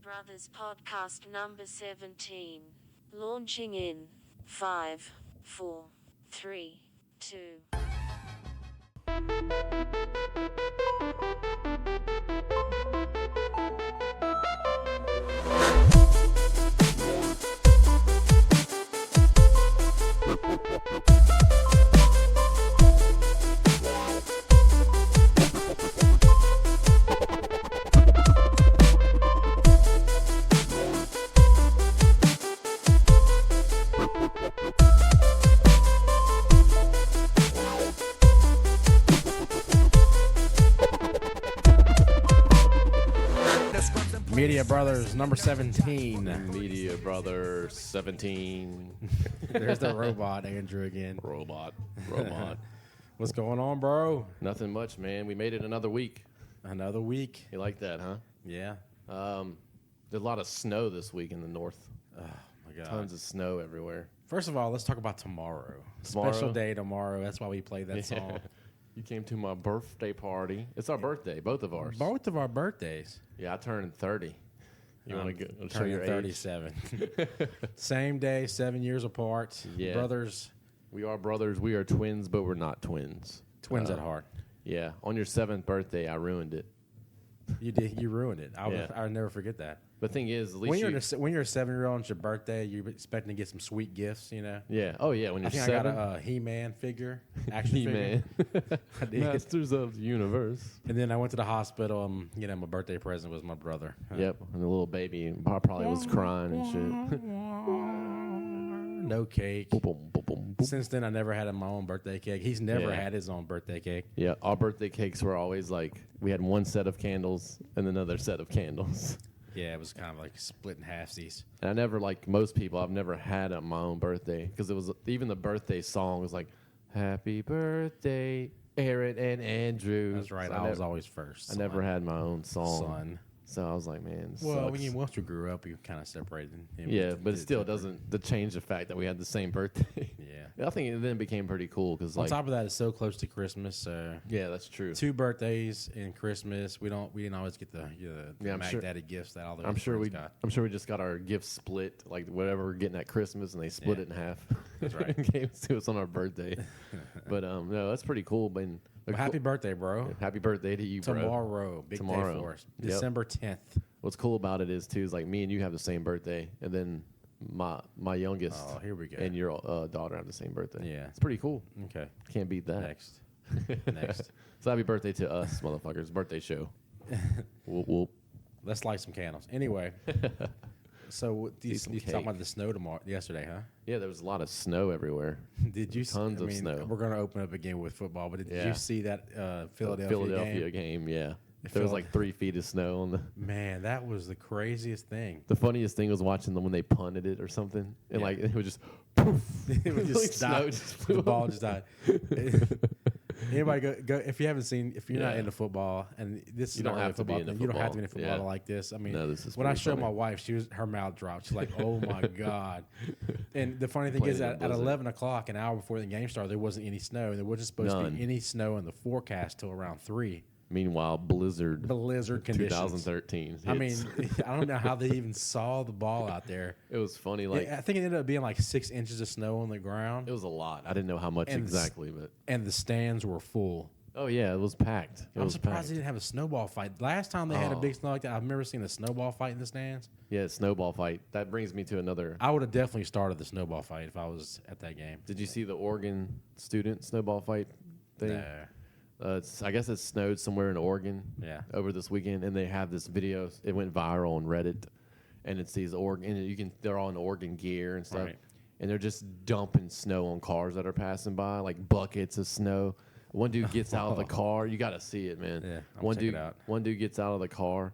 Brothers podcast number 17. Launching in 5, 4, 3, 2. Media Brothers, number 17. Media Brother 17. There's the robot, Andrew, again. Robot. What's going on, bro? Nothing much, man. We made it another week. Another week. You like that, huh? Yeah. There's a lot of snow this week in the north. Oh, my God. Tons of snow everywhere. First of all, let's talk about tomorrow. Tomorrow? Special day tomorrow. That's why we played that song. You came to my birthday party. It's our birthday, both of ours. Both of our birthdays. Yeah, I turned 30. You want to show Turning your age? 37. Same day, 7 years apart. Yeah. Brothers. We are brothers. We are twins, but we're not twins. Twins at heart. Yeah. On your 7th birthday, I ruined it. You did. You ruined it. I Yeah. would never forget that. The thing is, at least When you're a 7-year-old and it's your birthday, you're expecting to get some sweet gifts, you know? Yeah. Oh, yeah. When I you're think 7. I got a He-Man figure, action He-Man. figure. I did. Masters of the Universe. And then I went to the hospital. My birthday present was my brother. Yep, and the little baby probably was crying and shit. No cake. Boom, boom, boom, boom, boom. Since then, I never had my own birthday cake. He's never Yeah. had his own birthday cake. Yeah, our birthday cakes were always like we had one set of candles and another set of candles. Yeah, it was kind of like split in halfsies. And I never, like most people, I've never had my own birthday because it was even the birthday song was like "Happy Birthday, Aaron and Andrew." That's right. So I was always first. I never had my own song. Son. So I was like, man, this Well, sucks. once we grew up, you kind of separated. Yeah, but it still doesn't change the fact that we had the same birthday. Yeah. I think it then became pretty cool because On like top of that, it's so close to Christmas. So yeah, that's true. 2 birthdays in Christmas. We didn't always get the I'm Mac sure- Daddy gifts that all the I'm other sure friends we got. I'm sure we just got our gifts split, like whatever we're getting at Christmas, and they split Yeah. it in half. That's right. and gave it to us on our birthday. But no, that's pretty cool. But Well, happy birthday, bro. happy birthday to you, bro. Tomorrow, big day Tomorrow. for us. Yep. December 10th. What's cool about it is too is like me and you have the same birthday, and then my youngest Oh, here we go. and your daughter have the same birthday. Yeah. It's pretty cool. Okay. Can't beat that. Next. Next. So happy birthday to us, motherfuckers. Birthday show. Whoop whoop. Let's light some candles. Anyway, so you some talking cake. about the snow yesterday, huh? Yeah, there was a lot of snow everywhere. Did you Tons of snow. We're going to open up again with football, but did Yeah. you see that Philadelphia game, yeah. There was like 3 feet of snow on the. Man, that was the craziest thing. The funniest thing was watching them when they punted it or something, and Yeah. like it was just poof. It would Like just snow stop. just flew The ball off. just died. Anybody go if you haven't seen, if you're not Yeah. into football, and this is You not don't really have to be football into thing, you don't have to be football. into football Yeah. like this. I mean, No, this is when I pretty showed funny. my wife, her mouth dropped. She's like, "Oh my god!" And the funny thing Playing is, in a at blizzard. 11 o'clock, an hour before the game started, there wasn't any snow, and there wasn't supposed to None. be any snow in the forecast till around 3. Meanwhile, blizzard. Blizzard conditions. 2013. I mean, hits. I don't know how they even saw the ball out there. it was funny. Like I think it ended up being like 6 inches of snow on the ground, it was a lot. I didn't know how much And exactly, but and the stands were full. oh yeah, it was packed. It I'm was surprised packed. they didn't have a snowball fight. Last time they had a Oh. big snow like that, I've never seen a snowball fight in the stands. Yeah, snowball fight. That brings me to another. I would have definitely started the snowball fight if I was at that game. Did you see the Oregon student snowball fight thing? No. I guess it snowed somewhere in Oregon. Yeah. Over this weekend, and they have this video. It went viral on Reddit, and it's these Oregon. And they're all in Oregon gear and stuff, Right. and they're just dumping snow on cars that are passing by, like buckets of snow. One dude gets out of the car. You got to see it, man. Yeah, I'm one check it dude. out. One dude gets out of the car,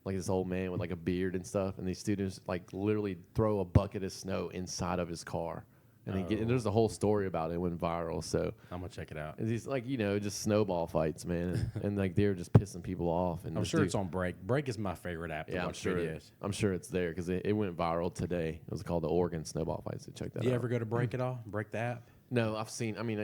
like this old man with like a beard and stuff, and these students like literally throw a bucket of snow inside of his car. And there's a whole story about it. It went viral. So I'm gonna check it out. and these like just snowball fights, man, and like they're just pissing people off. And I'm this sure dude- it's on Break. Break is my favorite app to Yeah, I'm watch sure. videos. I'm sure it's there because it went viral today. It was called the Oregon Snowball Fight. So check that Do you out. ever go to Break at all? Break the app? No, I've seen. I mean,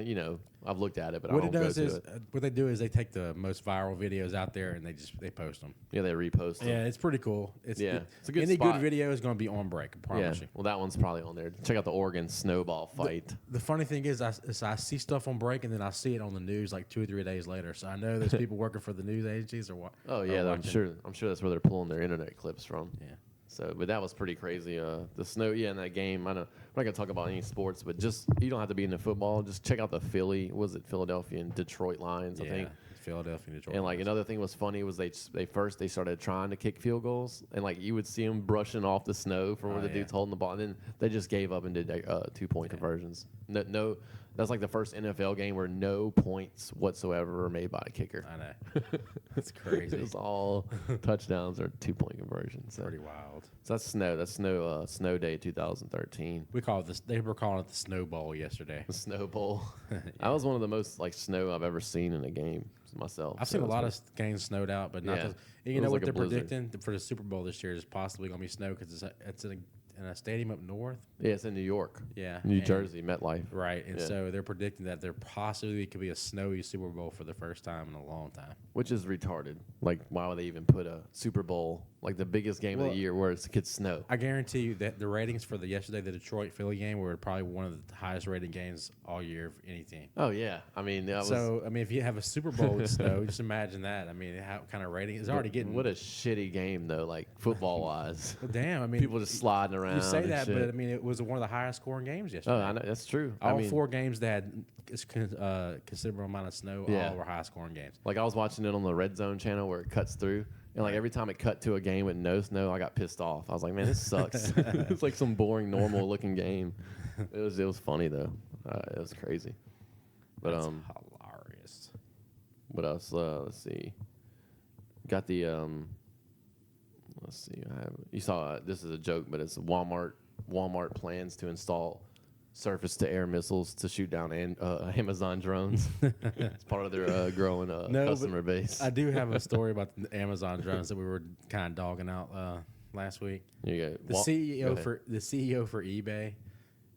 I've looked at it, but What I it don't does go to is, it. what they do is they take the most viral videos out there and they post them. Yeah, they repost them. Yeah, it's pretty cool. It's Yeah, it's a good any spot. good video is going to be on break. I Yeah. promise you. Well, that one's probably on there. Check out the Oregon snowball fight. The funny thing is I see stuff on break and then I see it on the news like 2 or 3 days later. So I know there's people working for the news agencies or what. Oh yeah, I'm sure that's where they're pulling their internet clips from. Yeah. So, but that was pretty crazy. The snow, in that game. I know we're not gonna talk about any sports, but just you don't have to be into football. Just check out the Philadelphia and Detroit Lions. I think. Philadelphia, Detroit. And like another thing was funny was they started trying to kick field goals and like you would see them brushing off the snow from where the dude's holding the ball, and then they just gave up and did 2-point conversions. No, that's like the first NFL game where no points whatsoever were made by a kicker. I know. That's crazy. It was all touchdowns or 2-point conversions. So. Pretty wild. So that's snow. That's snow day 2013. We call it this. They were calling it the snowball yesterday. The Snow Bowl. That was one of the most like snow I've ever seen in a game myself. I've seen a lot of games snowed out, but not. Yeah. You It know was what like a they're blizzard. predicting for the Super Bowl this year is possibly going to be snow because it's in a stadium up north. Yeah, it's in New York. Yeah, New and- Jersey, MetLife. Right, and Yeah. so they're predicting that there possibly could be a snowy Super Bowl for the first time in a long time. Which is retarded. Like, why would they even put a Super Bowl, like the biggest game of Well, the year, where it could snow? I guarantee you that the ratings for the Detroit Philly game were probably one of the highest rated games all year of any team. Oh yeah, I mean, that was So I mean, if you have a Super Bowl with snow, just imagine that. I mean, how kind of rating is already getting? what a shitty game though, like football wise. Well, damn, I mean, People just sliding around. you say and that, shit. but I mean, it was one of the highest scoring games yesterday. Oh, I know that's true. All I mean, 4 games that had considerable amount of snow, Yeah. all were high scoring games. like I was watching it on the Red Zone channel where it cuts through, and like every time it cut to a game with no snow, I got pissed off. I was like, man, this sucks. It's like some boring, normal looking game. It was funny though. It was crazy. But That's hilarious. what else? Let's see. Got the let's see. You saw this is a joke, but it's Walmart. Walmart plans to install surface-to-air missiles to shoot down Amazon drones. It's part of their growing No, customer base. I do have a story about the Amazon drones that we were kind of dogging out last week. You The go. CEO for eBay,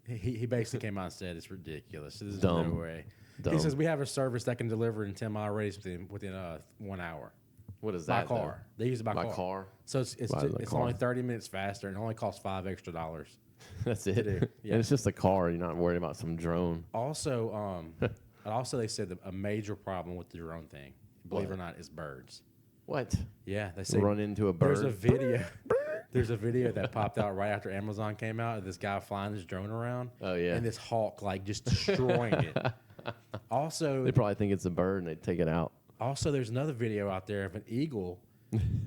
he basically came out and said it's ridiculous. There's Dumb. no way. Dumb. He says we have a service that can deliver in 10-mile radius within 1 hour. What is By that? car. They use it by By car. car. So it's By the car. only 30 minutes faster and it only costs $5 extra. That's it. do, yeah. And it's just a car. You're not worried about some drone. Also, they said that a major problem with the drone thing, believe it or not, is birds. What? Yeah, they say Run into a bird. there's a video. There's a video that popped out right after Amazon came out of this guy flying this drone around. Oh, yeah. And this hawk like just destroying it. Also, They probably think it's a bird and they take it out. there's another video out there of an eagle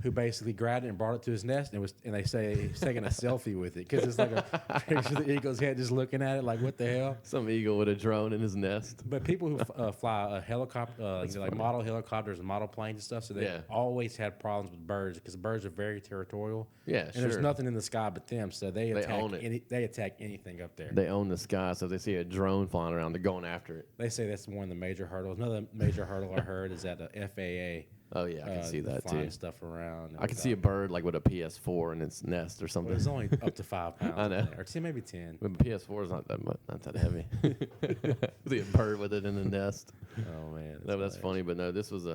who basically grabbed it and brought it to his nest, and they say he's taking a selfie with it because it's like a picture of the eagle's head just looking at it like, what the hell? Some eagle with a drone in his nest. But people who fly a helicopter, like model helicopters and model planes and stuff, so they Yeah. always had problems with birds because birds are very territorial. Yeah, and there's sure. nothing in the sky but them, so they own it. they attack anything up there. They own the sky, so if they see a drone flying around, they're going after it. They say that's one of the major hurdles. Another major hurdle I heard is that the FAA. Oh yeah, I can see that flying too. stuff around. I can see a bird like with a PS4 in its nest or Well, something. it's only up to 5 pounds. I know. in there, or 10, maybe 10. But the PS4 is not that much, not that heavy. See a bird with it in the nest. Oh man, No, that's funny. But no, this was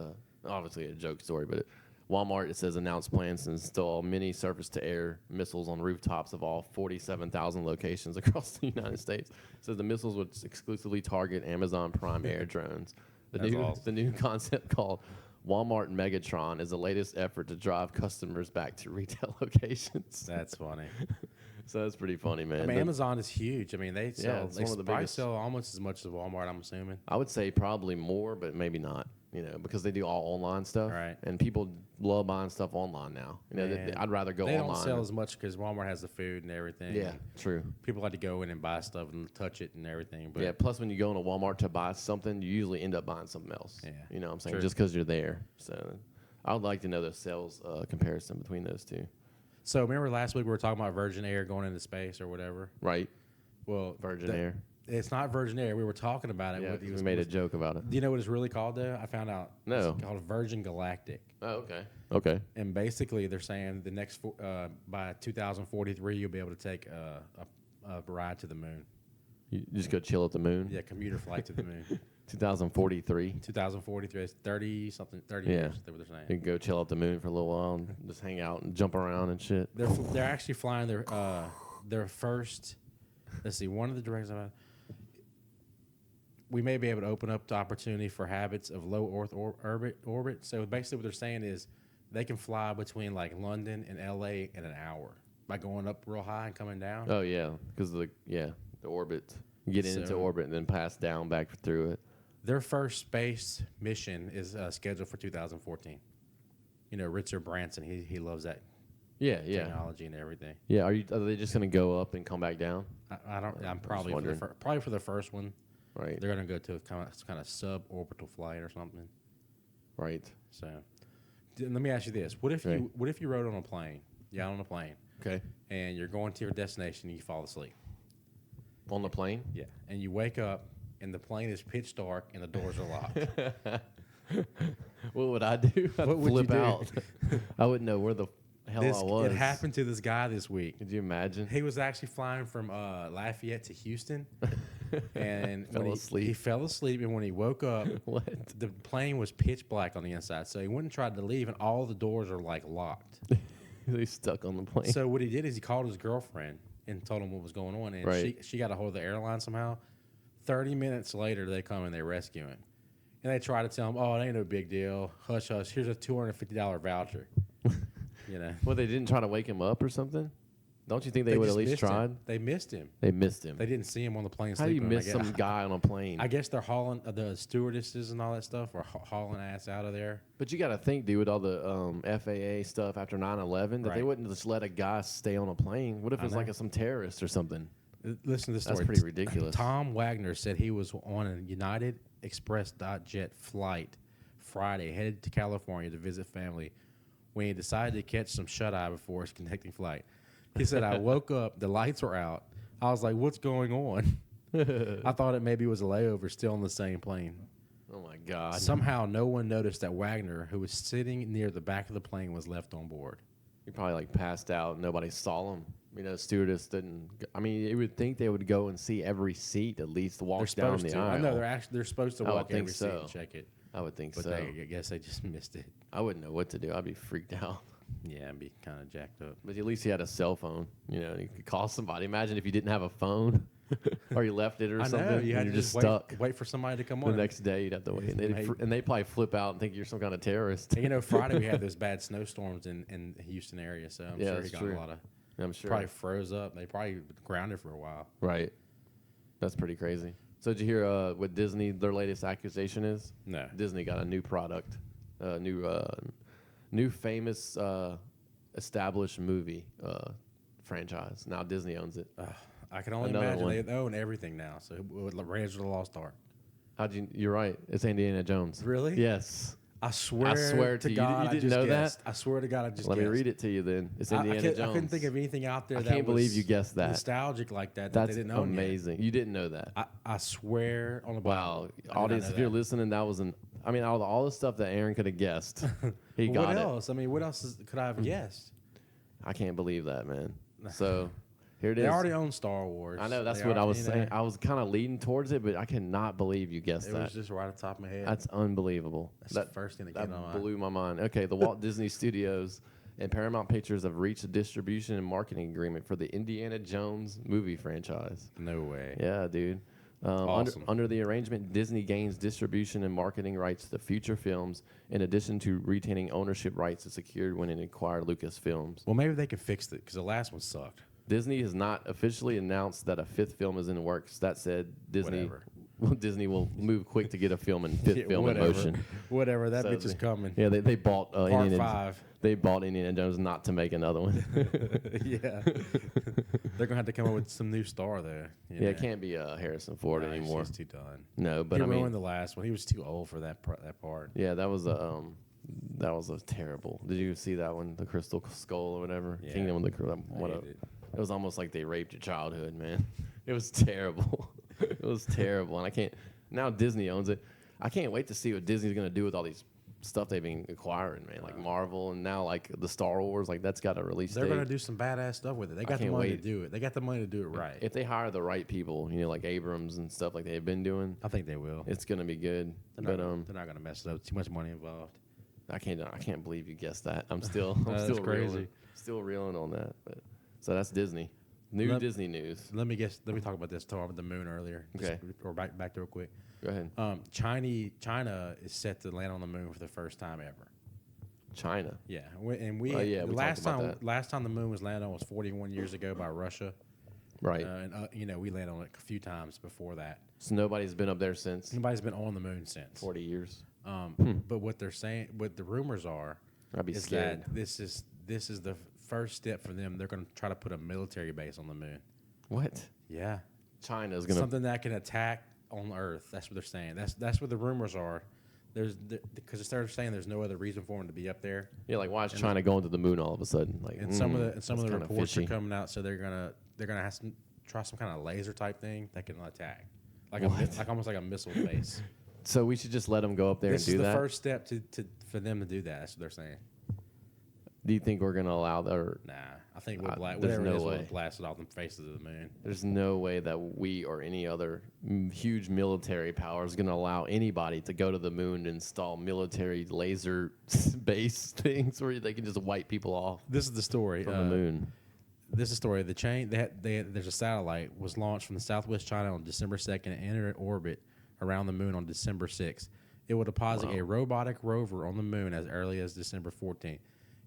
obviously a joke story. But Walmart, it says, announced plans to install mini surface-to-air missiles on rooftops of all 47,000 locations across the United States. It says the missiles would exclusively target Amazon Prime Air drones. That's awesome. The new concept called Walmart Megatron is the latest effort to drive customers back to retail locations. That's funny. So that's pretty funny, man. I mean, Amazon is huge. I mean, they sell. it's They one of the probably biggest. sell almost as much as Walmart. I'm assuming. I would say probably more, but maybe not. Because they do all online stuff, Right. And people love buying stuff online now. Man, I'd rather go They online. don't sell as much because Walmart has the food and everything. Yeah, and true. people like to go in and buy stuff and touch it and everything. But Yeah. Plus, when you go into Walmart to buy something, you usually end up buying something else. Yeah, You know what I'm saying? true. Just because you're there. So I would like to know the sales comparison between those two. So remember last week we were talking about Virgin Air going into space or whatever. Right? Well, Virgin Air. It's not Virgin Air. We were talking about it. Yeah, What 'cause he we was- made a joke about it. Do you know what it's really called though? I found out. No. It's called Virgin Galactic. Oh, okay. Okay. And basically, they're saying the next by 2043, you'll be able to take a ride to the moon. You just go chill at the moon. Yeah, commuter flight to the moon. 2043. 2043. It's 30 something. 30 Yeah. years. That's what they're saying. You can go chill at the moon for a little while and just hang out and jump around and shit. They're actually flying their first. Let's see. One of the directions about. We may be able to open up the opportunity for habits of low Earth orbit. So basically, what they're saying is they can fly between like London and LA in an hour by going up real high and coming down. Oh yeah, because the orbit. You get into So- orbit and then pass down back through it. Their first space mission is scheduled for 2014. You know, Richard Branson, he loves that Yeah, technology and everything. yeah. Are they just gonna go up and come back down? I don't. I'm just probably wondering. probably for the first one. Right, They're gonna go to a kind of suborbital flight or something. right. So, let me ask you this: What if Okay. you rode on a plane? Yeah, on a plane, Okay. and you're going to your destination, and you fall asleep. On the plane. Yeah, and you wake up, and the plane is pitch dark, and the doors are locked. What would I do? I'd What would you flip do? out. I wouldn't know where the hell I was. It happened to this guy this week. Could you imagine? He was actually flying from Lafayette to Houston, and Fell when asleep. He fell asleep, and when he woke up, What? the plane was pitch black on the inside. So he went and tried to leave, and all the doors are like locked. They stuck on the plane. So what he did is he called his girlfriend and told him what was going on, and Right. she got a hold of the airline somehow. 30 minutes later, they come and they rescue him, and they try to tell him, "Oh, it ain't no big deal. Hush, hush. Here's a $250 voucher." You know. Well, they didn't try to wake him up or something. Don't you think they would at just least missed him. tried? They missed him. They missed him. They didn't see him on the plane. How do you sleeping, I miss guess. some guy on a plane? I guess they're hauling the stewardesses and all that stuff are hauling ass out of there. But you got to think, dude, with all the FAA stuff after 9/11, that they Right. wouldn't just let a guy stay on a plane. What if I it was know. like some terrorist or something? Listen to this That's story. pretty ridiculous. Tom Wagner said he was on a United Express jet flight Friday, headed to California to visit family, when he decided to catch some shut-eye before his connecting flight. He said, "I woke up, the lights were out. I was like, what's going on? I thought it maybe was a layover still on the same plane. Oh my God! Somehow no one noticed that Wagner, who was sitting near the back of the plane, was left on board. He probably like passed out. And nobody saw him. You know, the stewardess didn't. I mean, you would think they would go and see every seat at least, walk They're down supposed the to. aisle. I know they're supposed to I would walk think every seat so. and check it. I would think But so. I guess they just missed it. I wouldn't know what to do. I'd be freaked out. Yeah, and be kind of jacked up. But at least he had a cell phone. You know, you could call somebody. Imagine if you didn't have a phone, or you left it or I something. know you had and to you're just just stuck. wait for somebody to come The on. next day, you'd have to wait, and Mate. they'd probably flip out and think you're some kind of terrorist. And, you know, Friday we had those bad snowstorms in the Houston area, so I'm Yeah, sure he that's got true. a lot of. I'm sure. Probably froze up. They probably grounded for a while. Right. That's pretty crazy. So did you hear what Disney, their latest accusation is? No. Disney got a new product, new famous established movie franchise. Now Disney owns it. I can only Another imagine one. they own everything now. So with Raiders of the Lost Ark. You're right. It's Indiana Jones. Really? Yes. I swear to you. God, You I didn't just know that? guessed. I swear to God, I just Let me guessed. read it to you then. It's I Indiana Jones. couldn't think of anything out there I that can't believe was you guessed that. nostalgic like that. That's they didn't own yet. amazing. You didn't know that. I swear on the Wow. Bible. I did not Audience, know if you're that. listening, that was I mean, all the stuff that Aaron could have guessed, he Well, got what it. else? I mean, what else could I have guessed? I can't believe that, man. So here it is. They already own Star Wars. I know that's They what I already- was you know, saying. I was kind of leading towards it, but I cannot believe you guessed It that. was just right at the top of my head. That's unbelievable. That's that the first thing that that came to my mind. blew my mind. Okay, the Walt Disney Studios and Paramount Pictures have reached a distribution and marketing agreement for the Indiana Jones movie franchise. No way. Yeah, dude. Awesome. Under the arrangement, Disney gains distribution and marketing rights to future films, in addition to retaining ownership rights it secured when it acquired Lucasfilms. Well, maybe they can fix it because the last one sucked. Disney has not officially announced that a fifth film is in the works. That said, Whatever. Disney will move quick to get a film in fifth Yeah, film in whatever. motion. Whatever. That So bitch is they- coming. Yeah, they bought Part Indiana. 5. They bought Indiana Jones not to make another one. Yeah. They're going to have to come up with some new star there. you Yeah, it know. can't be Harrison Ford Nah, anymore. He's too done. No, but He I mean, ruined the last one. He was too old for that part. yeah, that was a terrible. Did you see that one, the Crystal Skull or whatever? Yeah. Kingdom of the I hated it. It was almost like they raped your childhood, man. It was terrible. It was terrible, and I can't. Now Disney owns it. I can't wait to see what Disney's gonna do with all these stuff they've been acquiring, man. Like Marvel and now like the Star Wars, like that's got a release They're date. going to do some badass stuff with it. They got the can't money wait. to do it. They got the money to do it right. If they hire the right people, you know, like Abrams and stuff like they've been doing, I think they will. it's gonna be good. They're But not going to mess it up. Too much money involved. I can't believe you guessed that. I'm still That's still crazy. reeling on that. But so that's Disney. New Let- Disney news. Let me talk about this. Talk about the moon earlier. Okay. Or back there real quick. Go ahead. China is set to land on the moon for the first time ever. China. Yeah, we the talked last about time that. last time the moon was landed on was 41 years ago by Russia. Right. And we landed on it a few times before that. So nobody's been up there since Nobody's been on the moon since. 40 years. But what they're saying, what the rumors are, I'd be is scared. that this is the first step for them. They're going to try to put a military base on the moon. What? Yeah, China's gonna. something that can attack on Earth. That's what they're saying. That's what the rumors are. Because they're saying there's no other reason for them to be up there. Yeah, like why is China going to the moon all of a sudden? Like, And some of the that's reports kinda fishy. are coming out, so they're gonna have to try some kind of laser type thing that can attack, like almost like a missile base. So we should just let them go up there This and is do the that. first step for them to do that. That's what they're saying. Do you think we're gonna allow that? Or Nah, I think there's whatever no it is, we'll way. blast it off the faces of the moon. there's no way that we or any other huge military power is gonna allow anybody to go to the moon and install military laser base things where they can just wipe people off This is the story. from the moon. This is the story. The chain there's a satellite was launched from the Southwest China on December 2nd and entered orbit around the moon on December 6th. It will deposit a robotic rover on the moon as early as December 14th.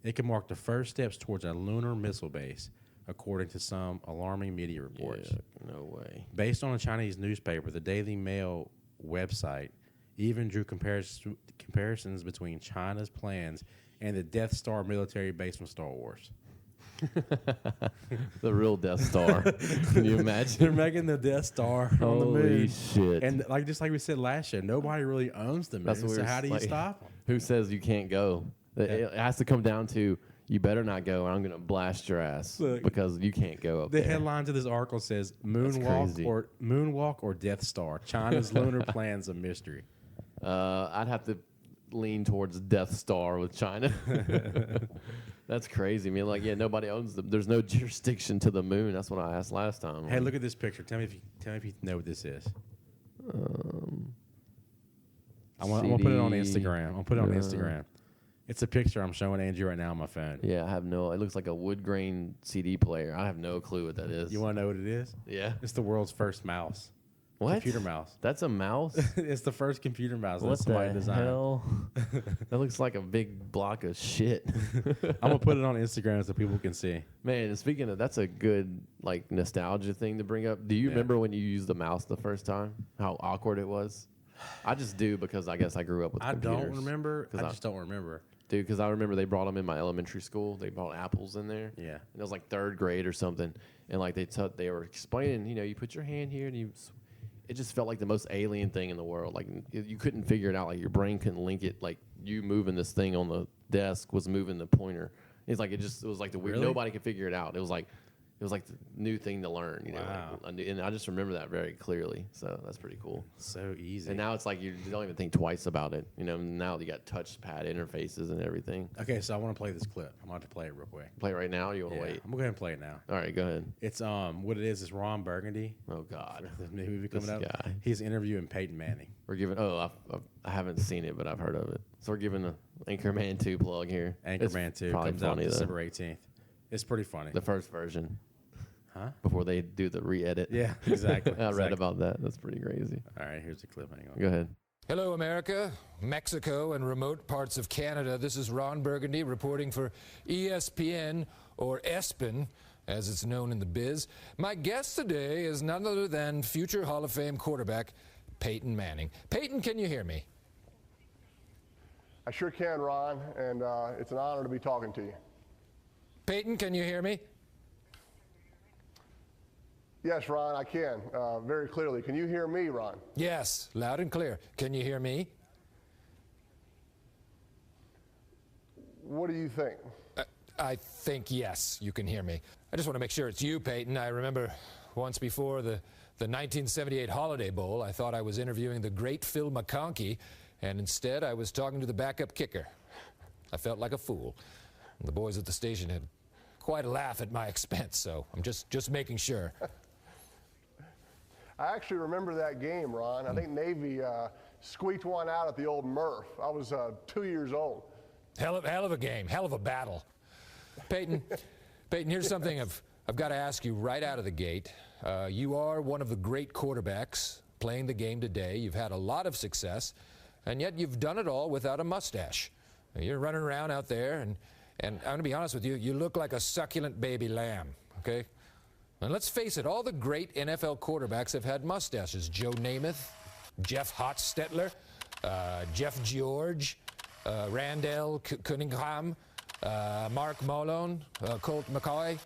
It could mark the first steps towards a lunar missile base, according to some alarming media reports. Yeah, no way. Based on a Chinese newspaper, the Daily Mail website even drew comparisons between China's plans and the Death Star military base from Star Wars. The real Death Star. Can you They're imagine? making the Death Star on the Holy moon. shit. And just like we said last year, nobody really owns the moon. That's what we So were how do you like- stop them? Who says you can't go? It has to come down to you better not go, or I'm gonna blast your ass Look, because you can't go up The there. headline to this article says crazy. Moonwalk or Death Star. China's lunar plans a mystery. I'd have to lean towards Death Star with China. That's crazy, man. Like, yeah, nobody owns them. There's no jurisdiction to the moon. That's what I asked last time. Hey, look at this picture. Tell me if you know what this is. I'm gonna put it on CD. Instagram. I'm gonna put it on Yeah. Instagram. It's a picture I'm showing Andrew right now on my phone. Yeah, I have no. It looks like a wood grain CD player. I have no clue what that is. You want to know what it is? Yeah. It's the world's first mouse. What? Computer mouse. That's a mouse. It's the first computer mouse that What somebody the designed. hell? That looks like a big block of shit. I'm gonna put it on Instagram so people can see. Man, and speaking of, that's a good like nostalgia thing to bring up. Do you remember when you used the mouse the first time? How awkward it was? I just do because I guess I grew up with I computers. don't remember. 'Cause I just don't remember. Dude, because I remember they brought them in my elementary school. They brought apples in there. Yeah. And it was like third grade or something. And like they were explaining, you put your hand here and it just felt like the most alien thing in the world. Like you couldn't figure it out. Like your brain couldn't link it. Like you moving this thing on the desk was moving the pointer. It's like it was like the weird. Really? Nobody could figure it out. It was like the new thing to learn. Wow. And I just remember that very clearly. So that's pretty cool. So easy. And now it's like you don't even think twice about it. Now you got touchpad interfaces and everything. Okay, so I want to play this clip. I'm about to play it real quick. Play it right now. Or you want to Yeah, wait? I'm gonna go ahead and play it now. All right, go ahead. It's what it is Ron Burgundy. Oh God, The new movie coming This up. guy. He's interviewing Peyton Manning. we're giving. Oh, I haven't seen it, but I've heard of it. So we're giving the Anchorman 2 plug here. Anchorman It's 2 probably comes out funny though. December 18th. It's pretty funny. The first version. Huh? Before they do the re-edit. Yeah, exactly. I read exactly. about that. That's pretty crazy. All right, here's the clip. Hang on. Go ahead. Hello, America, Mexico, and remote parts of Canada. This is Ron Burgundy reporting for ESPN, or ESPN, as it's known in the biz. My guest today is none other than future Hall of Fame quarterback Peyton Manning. Peyton, can you hear me? I sure can, Ron, and it's an honor to be talking to you. Peyton, can you hear me? Yes, Ron, I can, very clearly. Can you hear me, Ron? Yes, loud and clear. Can you hear me? What do you think? I think, yes, you can hear me. I just want to make sure it's you, Peyton. I remember once before the 1978 Holiday Bowl, I thought I was interviewing the great Phil McConkey, and instead I was talking to the backup kicker. I felt like a fool. The boys at the station had quite a laugh at my expense, so I'm just making sure. I actually remember that game, Ron. I think Navy squeaked one out at the old Murph. I was 2 years old. Hell of a game, hell of a battle. Peyton, here's something I've got to ask you right out of the gate. You are one of the great quarterbacks playing the game today. You've had a lot of success, and yet you've done it all without a mustache. You're running around out there, and I'm going to be honest with you, you look like a succulent baby lamb, okay? And let's face it, all the great NFL quarterbacks have had mustaches. Joe Namath, Jeff Hostetler, Jeff George, Randall Cunningham, Mark Malone, Colt McCoy,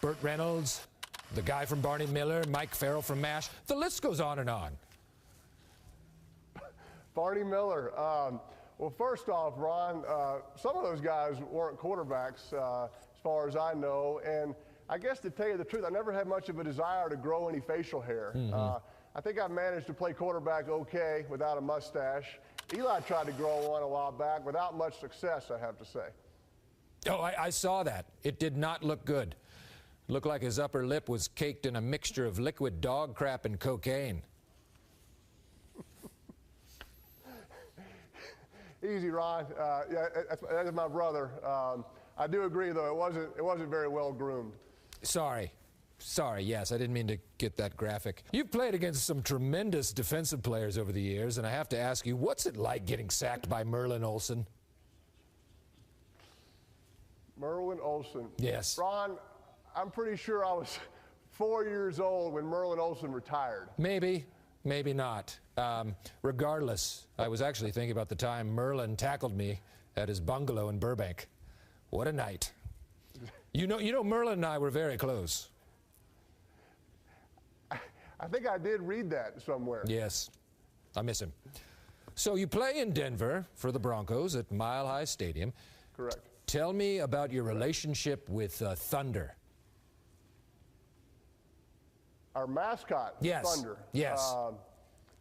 Burt Reynolds, the guy from Barney Miller, Mike Farrell from MASH. The list goes on and on. Barney Miller. Well, first off, Ron, some of those guys weren't quarterbacks as far as I know. And I guess to tell you the truth, I never had much of a desire to grow any facial hair. I think I've managed to play quarterback okay without a mustache. Eli tried to grow one a while back without much success, I have to say. Oh, I saw that. It did not look good. Looked like his upper lip was caked in a mixture of liquid dog crap and cocaine. Easy, Ron. Yeah, that's my brother. I do agree, though, it wasn't very well groomed. Sorry, yes, I didn't mean to get that graphic. You've played against some tremendous defensive players over the years, and I have to ask you, what's it like getting sacked by Merlin Olsen? Merlin Olsen. Yes. Ron, I'm pretty sure I was 4 years old when Merlin Olsen retired. Maybe, maybe not. Regardless, I was actually thinking about the time Merlin tackled me at his bungalow in Burbank. What a night. You know, Merlin and I were very close. I think I did read that somewhere. Yes, I miss him. So you play in Denver for the Broncos at Mile High Stadium. Correct. Tell me about your relationship with Thunder. Our mascot, Yes. Thunder. Yes.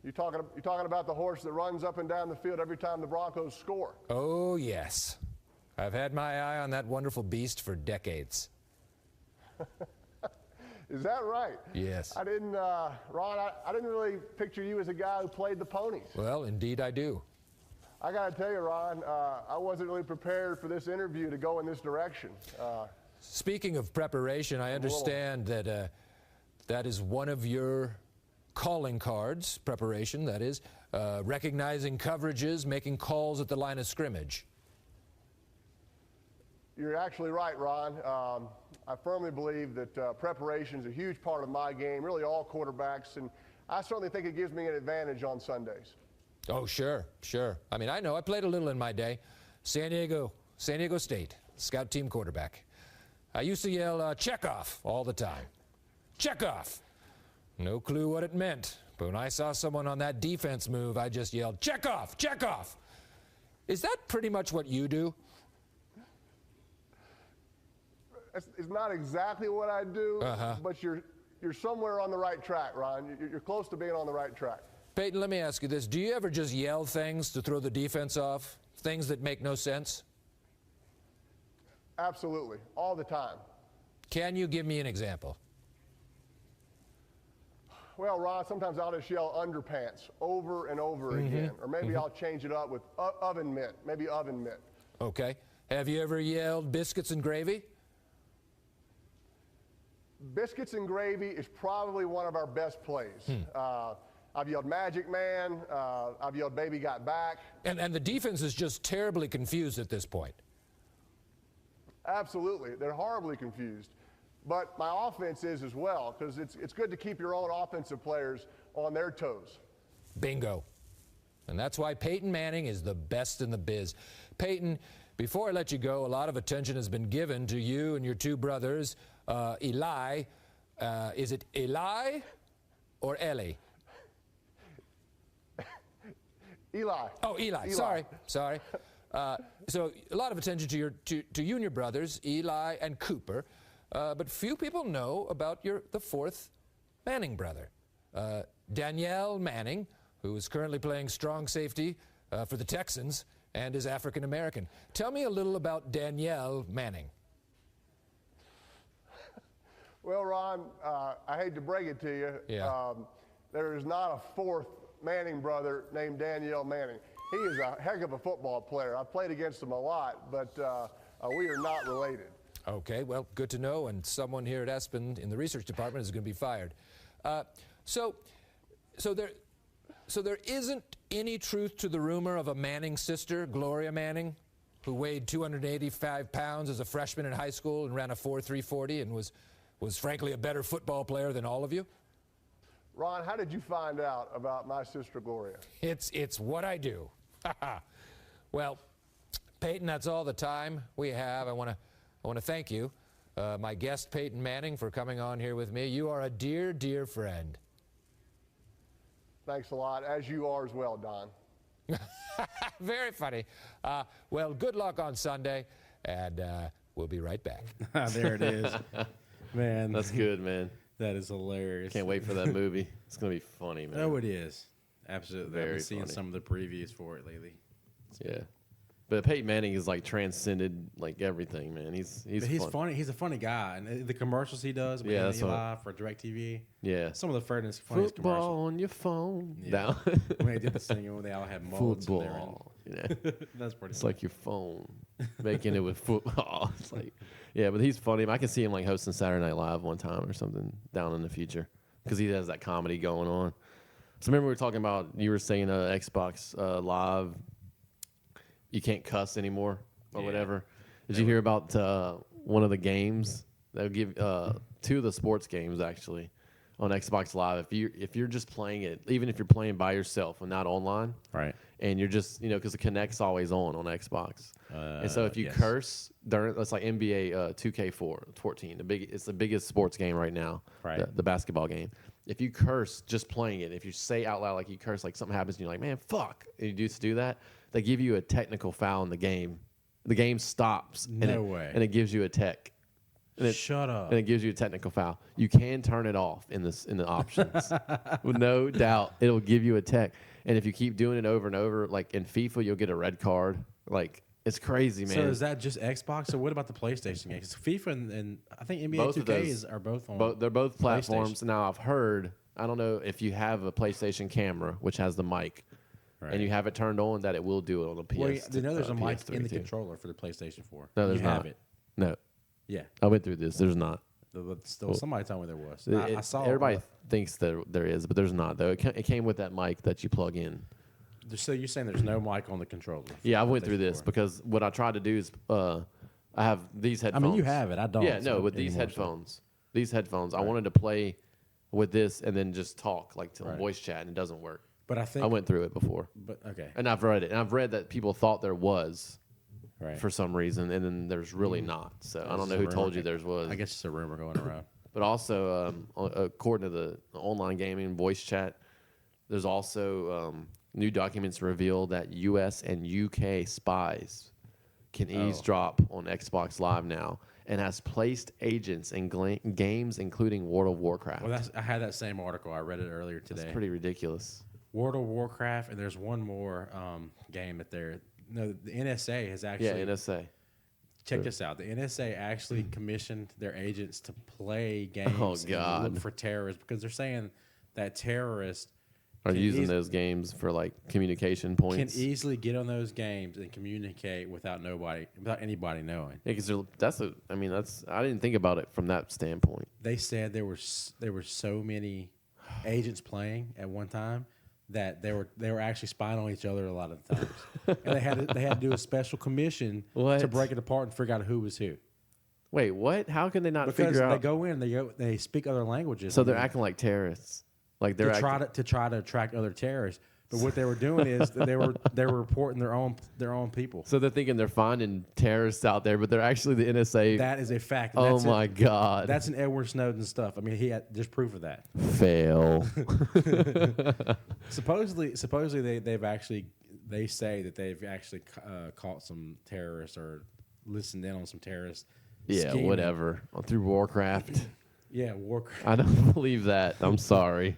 You're talking about the horse that runs up and down the field every time the Broncos score. Oh, yes. I've had my eye on that wonderful beast for decades. Is that right? Yes. I didn't, Ron, I didn't really picture you as a guy who played the ponies. Well, indeed I do. I got to tell you, Ron, I wasn't really prepared for this interview to go in this direction. Speaking of preparation, I understand that that is one of your calling cards, preparation, that is, recognizing coverages, making calls at the line of scrimmage. You're actually right, Ron. I firmly believe that preparation is a huge part of my game, really all quarterbacks, and I certainly think it gives me an advantage on Sundays. Oh, sure. I mean, I know. I played a little in my day. San Diego State, scout team quarterback. I used to yell, Chekhov, all the time. Chekhov! No clue what it meant, but when I saw someone on that defense move, I just yelled, Chekhov! Chekhov! Is that pretty much what you do? It's not exactly what I do, but you're somewhere on the right track, Ron. You're close to being on the right track. Peyton, let me ask you this. Do you ever just yell things to throw the defense off? Things that make no sense? Absolutely. All the time. Can you give me an example? Well, Ron, sometimes I'll just yell underpants over and over again. Or maybe I'll change it up with oven mitt. Maybe oven mitt. Okay. Have you ever yelled biscuits and gravy? Biscuits and gravy is probably one of our best plays. I've yelled Magic Man. I've yelled Baby Got Back. And the defense is just terribly confused at this point. Absolutely. They're horribly confused. But my offense is as well, because it's good to keep your own offensive players on their toes. Bingo. And that's why Peyton Manning is the best in the biz. Peyton, before I let you go, a lot of attention has been given to you and your two brothers, Eli. Is it Eli or Ellie? Eli. Oh, Eli. Sorry. So a lot of attention to you and your brothers, Eli and Cooper. But few people know about the fourth Manning brother, Danielle Manning, who is currently playing strong safety for the Texans and is African American. Tell me a little about Danielle Manning. Well, Ron, I hate to break it to you. Yeah. There is not a fourth Manning brother named Danielle Manning. He is a heck of a football player. I've played against him a lot, but we are not related. Okay, well, good to know, and someone here at ESPN in the research department is going to be fired. So there isn't any truth to the rumor of a Manning sister, Gloria Manning, who weighed 285 pounds as a freshman in high school and ran a 4.3 40 and was frankly a better football player than all of you? Ron, how did you find out about my sister Gloria? It's what I do. Well, Peyton, that's all the time we have. I want to thank you, my guest Peyton Manning, for coming on here with me. You are a dear, dear friend. Thanks a lot, as you are as well, Don. Very funny. Well, good luck on Sunday, and we'll be right back. There it is. Man. That's good, man. That is hilarious. Can't wait for that movie. It's gonna be funny, man. Oh, it is. Absolutely. I've Very been seeing funny. some of the previews for it lately. Yeah. But Peyton Manning is like transcended like everything, man. He's He's fun. funny. He's a funny guy, and the commercials he does, Yeah, that's what- live for DirecTV. Yeah. Some of the funniest Football commercials. on your phone. Yeah. Down. When they did the singing, when they all had mullets in there. Football. Yeah. That's pretty. It's like your phone, making it with football. It's like, yeah, but he's funny. I can see him like hosting Saturday Night Live one time or something down in the future because he has that comedy going on. So remember we were talking about, you were saying Xbox Live, you can't cuss anymore or Yeah. whatever. Did you hear about one of the games? They'll give two of the sports games actually on Xbox Live. If you're just playing it, even if you're playing by yourself and not online, Right. and you're just, because the Kinect's always on Xbox. And so if you yes. curse during, that's like NBA 2K14, it's the biggest sports game right now, Right. the basketball game. If you curse just playing it, if you say out loud like you curse, like something happens and you're like, man, fuck, and you just do that, they give you a technical foul in the game. The game stops. No way. And it gives you a tech. And Shut up. And it gives you a technical foul. You can turn it off in the options. With no doubt, it'll give you a tech. And if you keep doing it over and over, like in FIFA, you'll get a red card. Like, it's crazy, man. So is that just Xbox, or what about the PlayStation games? FIFA and I think NBA Both of 2K are both on. They're both platforms. PlayStation. Now, I've heard, I don't know if you have a PlayStation camera, which has the mic, Right. and you have it turned on, that it will do it on the PS. Well, you know, there's a mic PS3 in the too. controller for the PlayStation 4. No, there's you not. have it. No, Yeah. I went through this. There's not. But still, somebody told me there was. It- I saw everybody it. thinks there is, but there's not, though. It came with that mic that you plug in. So you're saying there's no mic on the controller? for Yeah, I the went through PlayStation this 4. because what I tried to do is I have these I headphones. mean, you have it. I don't. Yeah, no, so with these anymore, so- headphones, I wanted to play with this and then just talk, like to Right. voice chat, and it doesn't work. But I think. I went through it before, But okay. and I've read it, and I've read that people thought there was Right. for some reason, and then there's really not. So I don't know It's a who told rumor. you there was. I guess it's a rumor going around. But also, according to the online gaming voice chat, there's also new documents reveal that U.S. and U.K. spies can eavesdrop on Xbox Live now, and has placed agents in games including World of Warcraft. Well, I had that same article. I read it earlier today. That's pretty ridiculous. World of Warcraft, and there's one more game that they're. No, the NSA has actually. Yeah, NSA. Check this out. The NSA actually commissioned their agents to play games Oh, and God. look for terrorists because they're saying that terrorists Are can using eas- those games for like communication can points. easily get on those games and communicate without anybody knowing. Yeah, because I didn't think about it from that standpoint. They said there were so many agents playing at one time that they were actually spying on each other a lot of the times, and they had to do a special commission to What? break it apart and figure out who was who. Wait, what? How can they not Because figure they out? go in, they speak other languages. So and they're then- acting like terrorists. Like they're to try to attract other terrorists. But what they were doing is they were reporting their own people. So they're thinking they're finding terrorists out there, but they're actually the NSA. That is a fact. Oh That's my God. That's an Edward Snowden stuff. I mean, there's proof of that. Fail. Supposedly they say that they've actually caught some terrorists or listened in on some terrorists. Yeah, scheming. whatever. Through Warcraft. Yeah, Warcraft. I don't believe that. I'm sorry.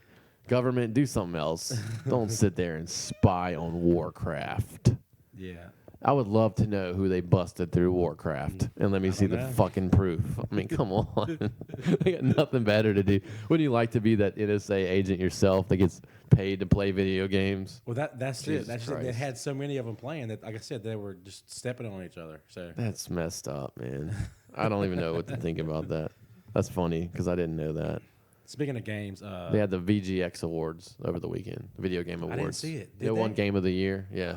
Government, do something else. Don't sit there and spy on Warcraft. Yeah. I would love to know who they busted through Warcraft, and let me see the know. fucking proof. I mean, come on. They got nothing better to do. Wouldn't you like to be that NSA agent yourself that gets paid to play video games? Well, that's Jesus it. That's it. They Christ. had so many of them playing that, like I said, they were just stepping on each other. So That's messed up, man. I don't even know what to think about that. That's funny because I didn't know that. speaking of games, They had the VGX Awards over the weekend, the Video Game Awards. didn't see it. Did They won they? Game of the Year. Yeah,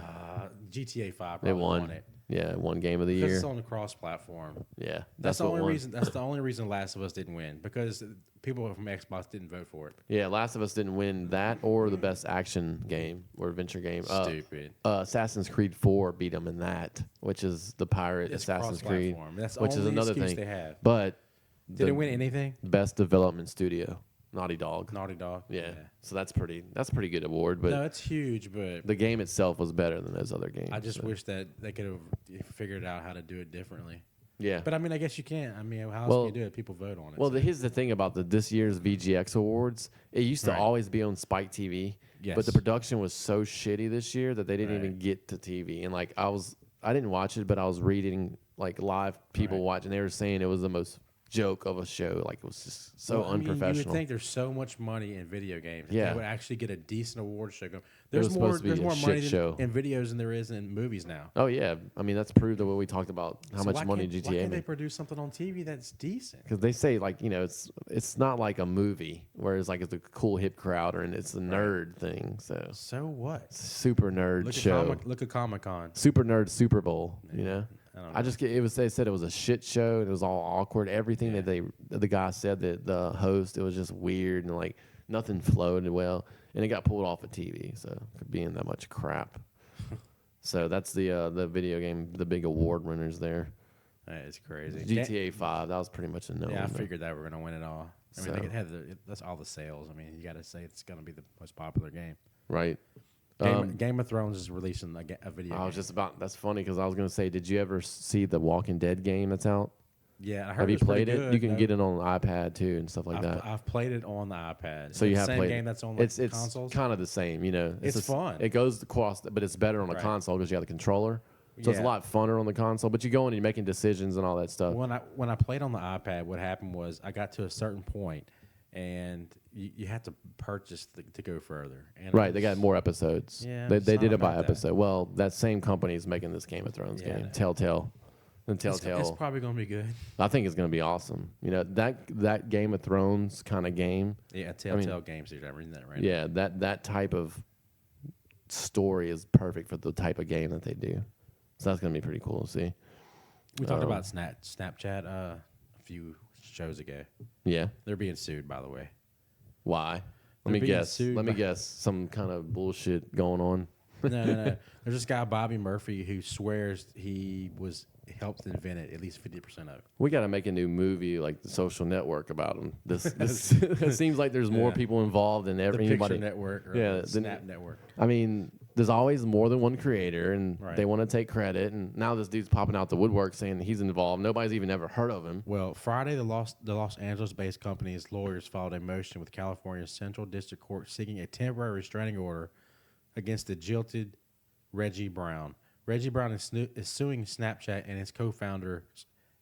GTA 5 they probably won. it. Yeah, won Game of the Because Year. it's on the cross-platform. Yeah, That's the what only won. reason. That's the only reason Last of Us didn't win, because people from Xbox didn't vote for it. Yeah, Last of Us didn't win that or the best action game or adventure game. Stupid. Assassin's Creed 4 beat them in that, which is the pirate It's Assassin's Creed, cross-platform. That's the which is only another excuse thing. they have. But Did it win anything? best development studio, Naughty Dog. Naughty Dog. Yeah. So that's a pretty good award. But No, it's huge, but the game itself was better than those other games. I just so. wish that they could have figured out how to do it differently. Yeah. But I mean, I guess you can't. I mean, how else Well- can you do it? People vote on it. Well, so. here's the thing about this year's VGX Awards. It used to Right. always be on Spike TV, but Yes. the production was so shitty this year that they didn't even Right. get to TV. And like I didn't watch it, but I was reading like live people Right. watching. They were saying it was the most joke of a show. Like it was just so Well, I mean, unprofessional. you would think there's so much money in video games. Yeah. They would actually get a decent award show going. was There's more. supposed to be There's a more shit money show. in videos than there is in movies now. Oh yeah, I mean that's proved the way we talked about how So much why money can't- Why GTA can't they made. produce something on TV that's decent? Because they say like it's not like a movie, whereas like it's a cool hip crowd or and it's a nerd thing. So So what? super nerd show. Look at Comic Con. Super nerd Super Bowl, you know. I don't I just get they said it was a shit show. And it was all awkward. Everything that the guy said, that the host, it was just weird and like nothing flowed well, and it got pulled off of TV. So being that much crap. So that's the video game, the big award winners there. It's crazy. GTA 5, that was pretty much a no. Yeah, I figured that we're gonna win it all. I mean, So- they could have that's all the sales. I mean, you got to say it's gonna be the most popular game. Right. Game of Thrones is releasing a video. I was game. just about. That's funny because I was gonna say, did you ever see the Walking Dead game that's out? Yeah, I heard Have you it's pretty played it? good. You can No, get it on iPad too and stuff like that. I've played it on the iPad. So you It's have the same played game it. that's on like, it's consoles. kind of the same, you know. It's just- fun. It goes across, but it's better on a Right. console because you have the controller. So it's a Yeah. lot funner on the console. But you go in and you're making decisions and all that stuff. When I played on the iPad, what happened was I got to a certain point, and you had to purchase to go further. And it Right, they was- got more episodes. Yeah, they it's did not it by about that. episode. Well, that same company is making this Game of Thrones Yeah, I game, know. Telltale. And It's Telltale, probably gonna be good. I think it's going to be awesome. You know that Game of Thrones kind of game. Yeah, Telltale Games. I'm reading that right now. Yeah, that type of story is perfect for the type of game that they do. So that's going to be pretty cool to see. We talked about Snapchat a few shows ago. Yeah. They're being sued, by the way. Why? Let They're me being guess. sued Let me by- guess. Some kind of bullshit going on. No. There's this guy Bobby Murphy who swears he helped invent it, at least 50% of it. We got to make a new movie like The Social Network about him. This it seems like there's more Yeah. people involved than The anybody. Picture Network or Yeah, the the- Snap Network. I mean, there's always more than one creator, and Right. they want to take credit. And now this dude's popping out the woodwork saying he's involved. Nobody's even ever heard of him. Well, Friday, the Los Angeles-based company's lawyers filed a motion with California's Central District Court seeking a temporary restraining order against the jilted Reggie Brown. Reggie Brown is suing Snapchat and its co-founders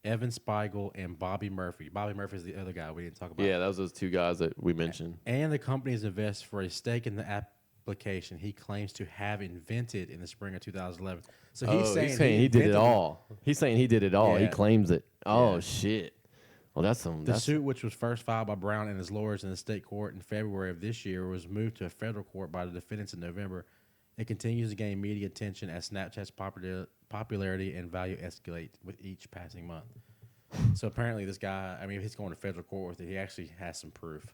Evan Spiegel and Bobby Murphy. Bobby Murphy is the other guy we didn't talk about. Yeah, that was those two guys that we mentioned. And the company is invested for a stake in the application he claims to have invented in the spring of 2011. So he's saying he did it invented all. He's saying he did it all. He Yeah. claims it. Oh Yeah. shit. Well, that's some. The That's, suit, which was first filed by Brown and his lawyers in the state court in February of this year, was moved to a federal court by the defendants in November. It continues to gain media attention as Snapchat's popularity and value escalate with each passing month. So apparently, this guy, I mean, if he's going to federal court with it, he actually has some proof.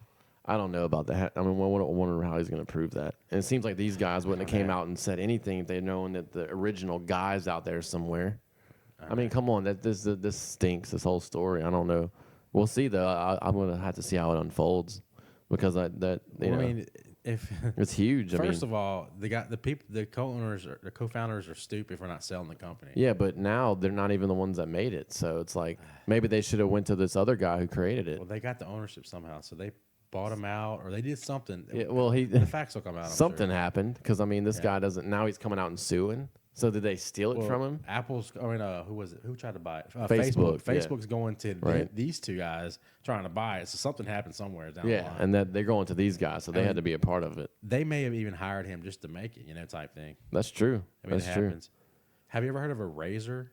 I don't know about that. I mean, I wonder how he's going to prove that. And it seems like these guys wouldn't have came out and said anything if they'd known that the original guy's out there somewhere. I mean, come on, this stinks. This whole story. I don't know. We'll see though. I'm going to have to see how it unfolds because I mean, if it's huge. first of all, the co-founders are stupid for not selling the company. Yeah, but now they're not even the ones that made it. So it's like maybe they should have went to this other guy who created it. Well, they got the ownership somehow, so they bought him out, or they did something. Yeah, well, the facts will come out. I'm something sure. happened because I mean, this guy doesn't. Now he's coming out and suing. So did they steal it Well, from him? Apple's. I mean, who was it? Who tried to buy it? Facebook, yeah. Facebook's going to Right. these two guys trying to buy it. So something happened somewhere down the Yeah, line. and that they're going to these guys, so they had to be a part of it. They may have even hired him just to make it, type thing. That's true. I mean, That's it true. happens. Have you ever heard of a Razer?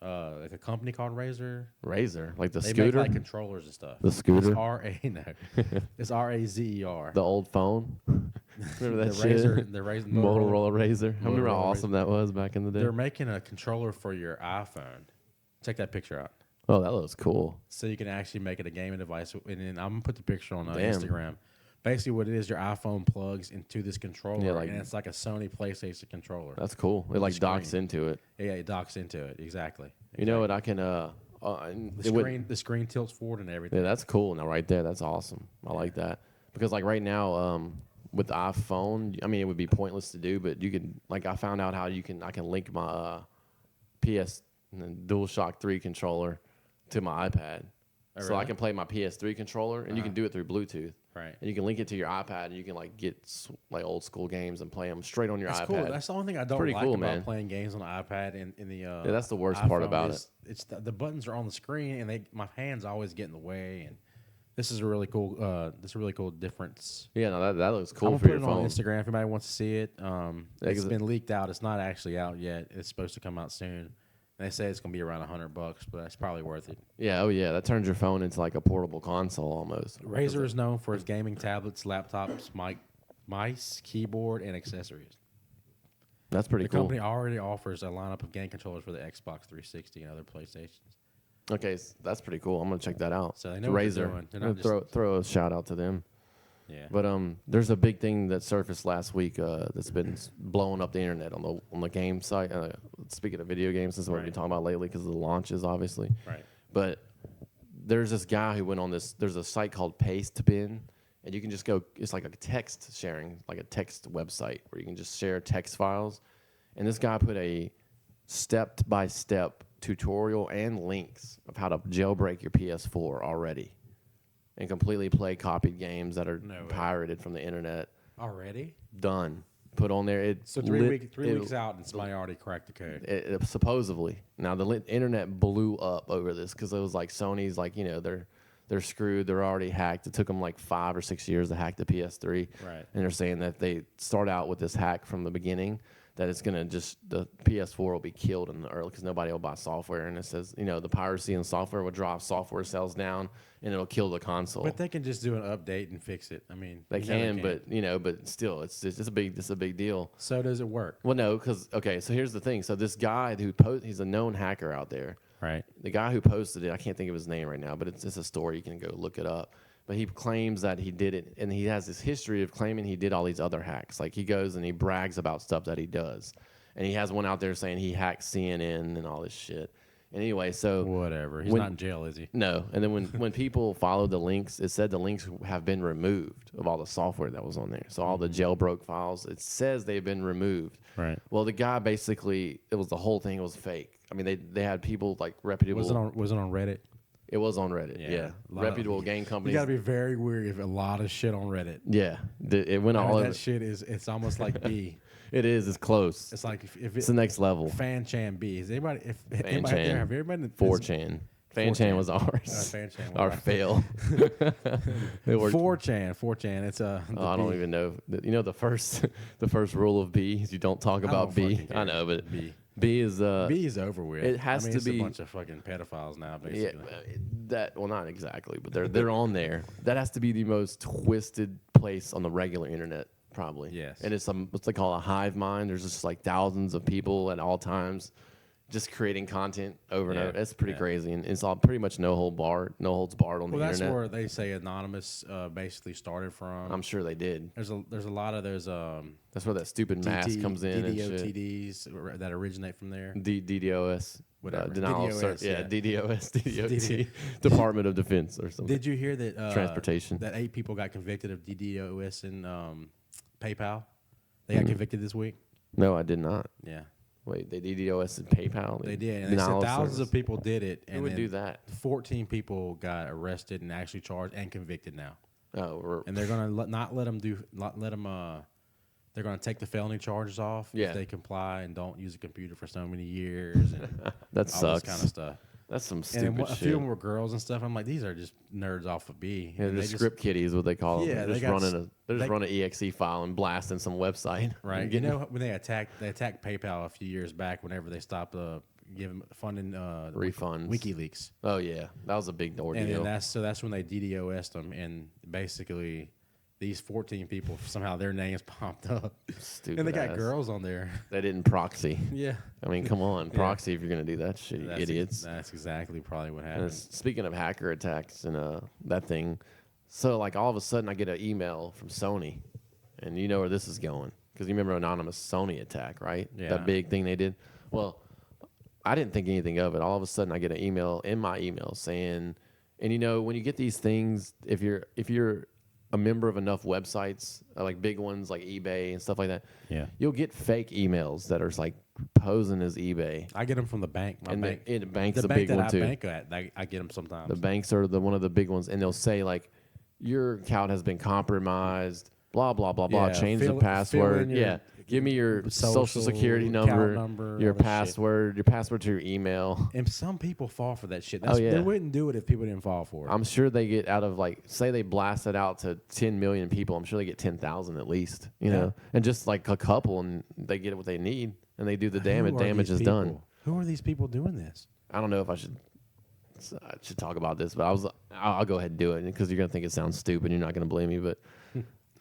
Like a company called Razer? Razor, like the They scooter, make like controllers and stuff. The scooter? It's R-A, no. It's R-A-Z-E-R. the old phone. Remember that the shit? Razer, the Razer Motorola Razor. I remember how Motorola awesome that was back in the day. They're making a controller for your iPhone. Check that picture out. Oh, that looks cool. So you can actually make it a gaming device. And then I'm going to put the picture on Damn. Instagram. Basically, what it is, your iPhone plugs into this controller, Yeah, like- and it's like a Sony PlayStation controller. That's cool. It like docks screen. into it. Yeah, it docks into it. Exactly. You know what? I can. The screen tilts forward and everything. Yeah, that's cool. Now, right there, that's awesome. I like that because, like, right now, with the iPhone, I mean, it would be pointless to do, but you can. Like, I found out how I can link my PS DualShock 3 controller to my iPad, Oh, so I really? can play my PS3 controller, and you can do it through Bluetooth. Right. And you can link it to your iPad, and you can like get like old school games and play them straight on your That's iPad. cool. That's the only thing I don't Pretty like cool, about man. playing games on the iPad and in the Yeah, that's the worst part iPhone about is It's the buttons are on the screen and my hands always get in the way. And this is a really cool. This is a really cool difference. Yeah, no, that looks I'm cool gonna for put your it on phone. Instagram if anybody wants to see it. It's 'cause been leaked out. It's not actually out yet. It's supposed to come out soon. And they say it's gonna be around $100, but it's probably worth it. Yeah, oh yeah, that turns your phone into like a portable console almost. Razer is known for its gaming tablets, laptops, mice, keyboard, and accessories. That's pretty The cool. company already offers a lineup of game controllers for the Xbox 360 and other PlayStations. Okay, that's pretty cool. I'm gonna check that out. So they know what they're Razer. doing. They're I'm not gonna just- throw a shout out to them. Yeah. But there's a big thing that surfaced last week that's been blowing up the internet on the game site. Speaking of video games, this is what we've been Right. talking about lately because of the launches, obviously. Right. But there's this guy who went on this. There's a site called Pastebin, and you can just go. It's like a text sharing, like a text website where you can just share text files. And this guy put a step-by-step tutorial and links of how to jailbreak your PS4 already, and completely play copied games that are No way. pirated from the internet. Already? Done. Put on there. So three weeks out, and somebody already cracked the code. It supposedly. Now the internet blew up over this because it was like Sony's like they're screwed. They're already hacked. It took them like 5 or 6 years to hack the PS3. Right. And they're saying that they start out with this hack from the beginning. That it's gonna the PS4 will be killed in the early because nobody will buy software. And it says the piracy in software will drive software sales down and it'll kill the console. But they can just do an update and fix it. I mean, they you know can, but still, it's a big deal. So does it work? Well, no, because so here's the thing. So this guy he's a known hacker out there. Right. The guy who posted it, I can't think of his name right now, but it's a story. You can go look it up. But he claims that he did it, and he has this history of claiming he did all these other hacks. Like he goes and he brags about stuff that he does, and he has one out there saying he hacked CNN and all this shit. And anyway, so Whatever. He's when- not in jail, is he? no, and then when people followed the links, it said the links have been removed of all the software that was on there. So all the jailbroke files, it says they've been removed. Right. Well, the guy basically, the whole thing was fake. I mean, they had people like reputable. Was it on Reddit? It was on Reddit. Yeah, A lot of- reputable game You companies. got to be very weary if a lot of shit on Reddit. Yeah, it went I mean, all that over. shit it's almost like B. It is. It's close. It's like if It's the next level. Fan Chan B. Is anybody anybody out 4chan. there have everybody 4chan. 4chan was ours. 4chan, Our right. fail. It worked. 4chan. It's a. Oh, I don't even know. The first rule of B is you don't talk about B. fucking care. I know, but B. B is B is over with. it has I mean, to it's be- a bunch of fucking pedophiles now, yeah, basically. not exactly, but they're on there. That has to be the most twisted place on the regular internet, probably. Yes. And it's what's they call a hive mind. There's just like thousands of people at all times, just creating content over and Yeah, over. It's pretty yeah. crazy, and it's all pretty much no holds barred on Well, the that's internet. where they say Anonymous basically started from. I'm sure they did. There's a lot of those That's where that stupid mask comes in and shit. DDoTDs that originate from there. DDoS. Whatever. Denial of DDoS, service. Yeah, yeah. DDoS, DDoT, Department of Defense or something. Did you hear that Transportation. that 8 people got convicted of DDoS and PayPal? They Mm-hmm. got convicted this week. No, I did not. Yeah, Wait, they DDoS and PayPal? they did, and they Denial said of thousands service. of people did it. And Who would then do that? 14 people got arrested and actually charged and convicted now. Oh, and they're gonna not let them they're gonna take the felony charges off Yeah. if they comply and don't use a computer for so many years and that all sucks. this kind of stuff. That's some And stupid then a shit. few of them were girls and stuff. I'm like, these are just nerds off of B. Yeah, And they're they just- script kiddies, what they call them. Yeah, they're they just got running they- running an exe file and blasting some website. Right. You Getting know when they attacked PayPal a few years back whenever they stopped giving funding refunds. WikiLeaks. Oh yeah, that was a big And ordeal. then that's when they DDoS'd them, and basically these 14 people somehow their names popped up, Stupid and they got ass. girls on there. They didn't proxy. Yeah, I mean, come on, proxy if you're gonna do that shit, you idiots. That's exactly probably what And happened. speaking of hacker attacks and that thing, so like all of a sudden I get an email from Sony, and you know where this is going because you remember anonymous Sony attack, right? Yeah. That big thing they did. Well, I didn't think anything of it. All of a sudden I get an email in my email saying, and you know when you get these things, if you're a member of enough websites, like big ones like eBay and stuff like that, Yeah. you'll get fake emails that are like posing as eBay. I get them from the bank. My And bank, the bank's the a bank big that one I too. bank at, I get them sometimes. The banks are one of the big ones, and they'll say like, your account has been compromised. Blah blah blah blah. Yeah, Change fill- the fill password. in your Yeah, give me your social security account number, number, your all that shit. password to your email. And some people fall for that shit. Oh, yeah. They wouldn't do it if people didn't fall for it. I'm sure they get out of like, say they blast it out to 10 million people. I'm sure they get 10,000 at least. You know, and just like a couple, and they get what they need, and they do the damage. Who are Damage these is done. people? Who are these people doing this? I don't know if I should talk about this, but I'll go ahead and do it because you're gonna think it sounds stupid. You're not gonna believe me, but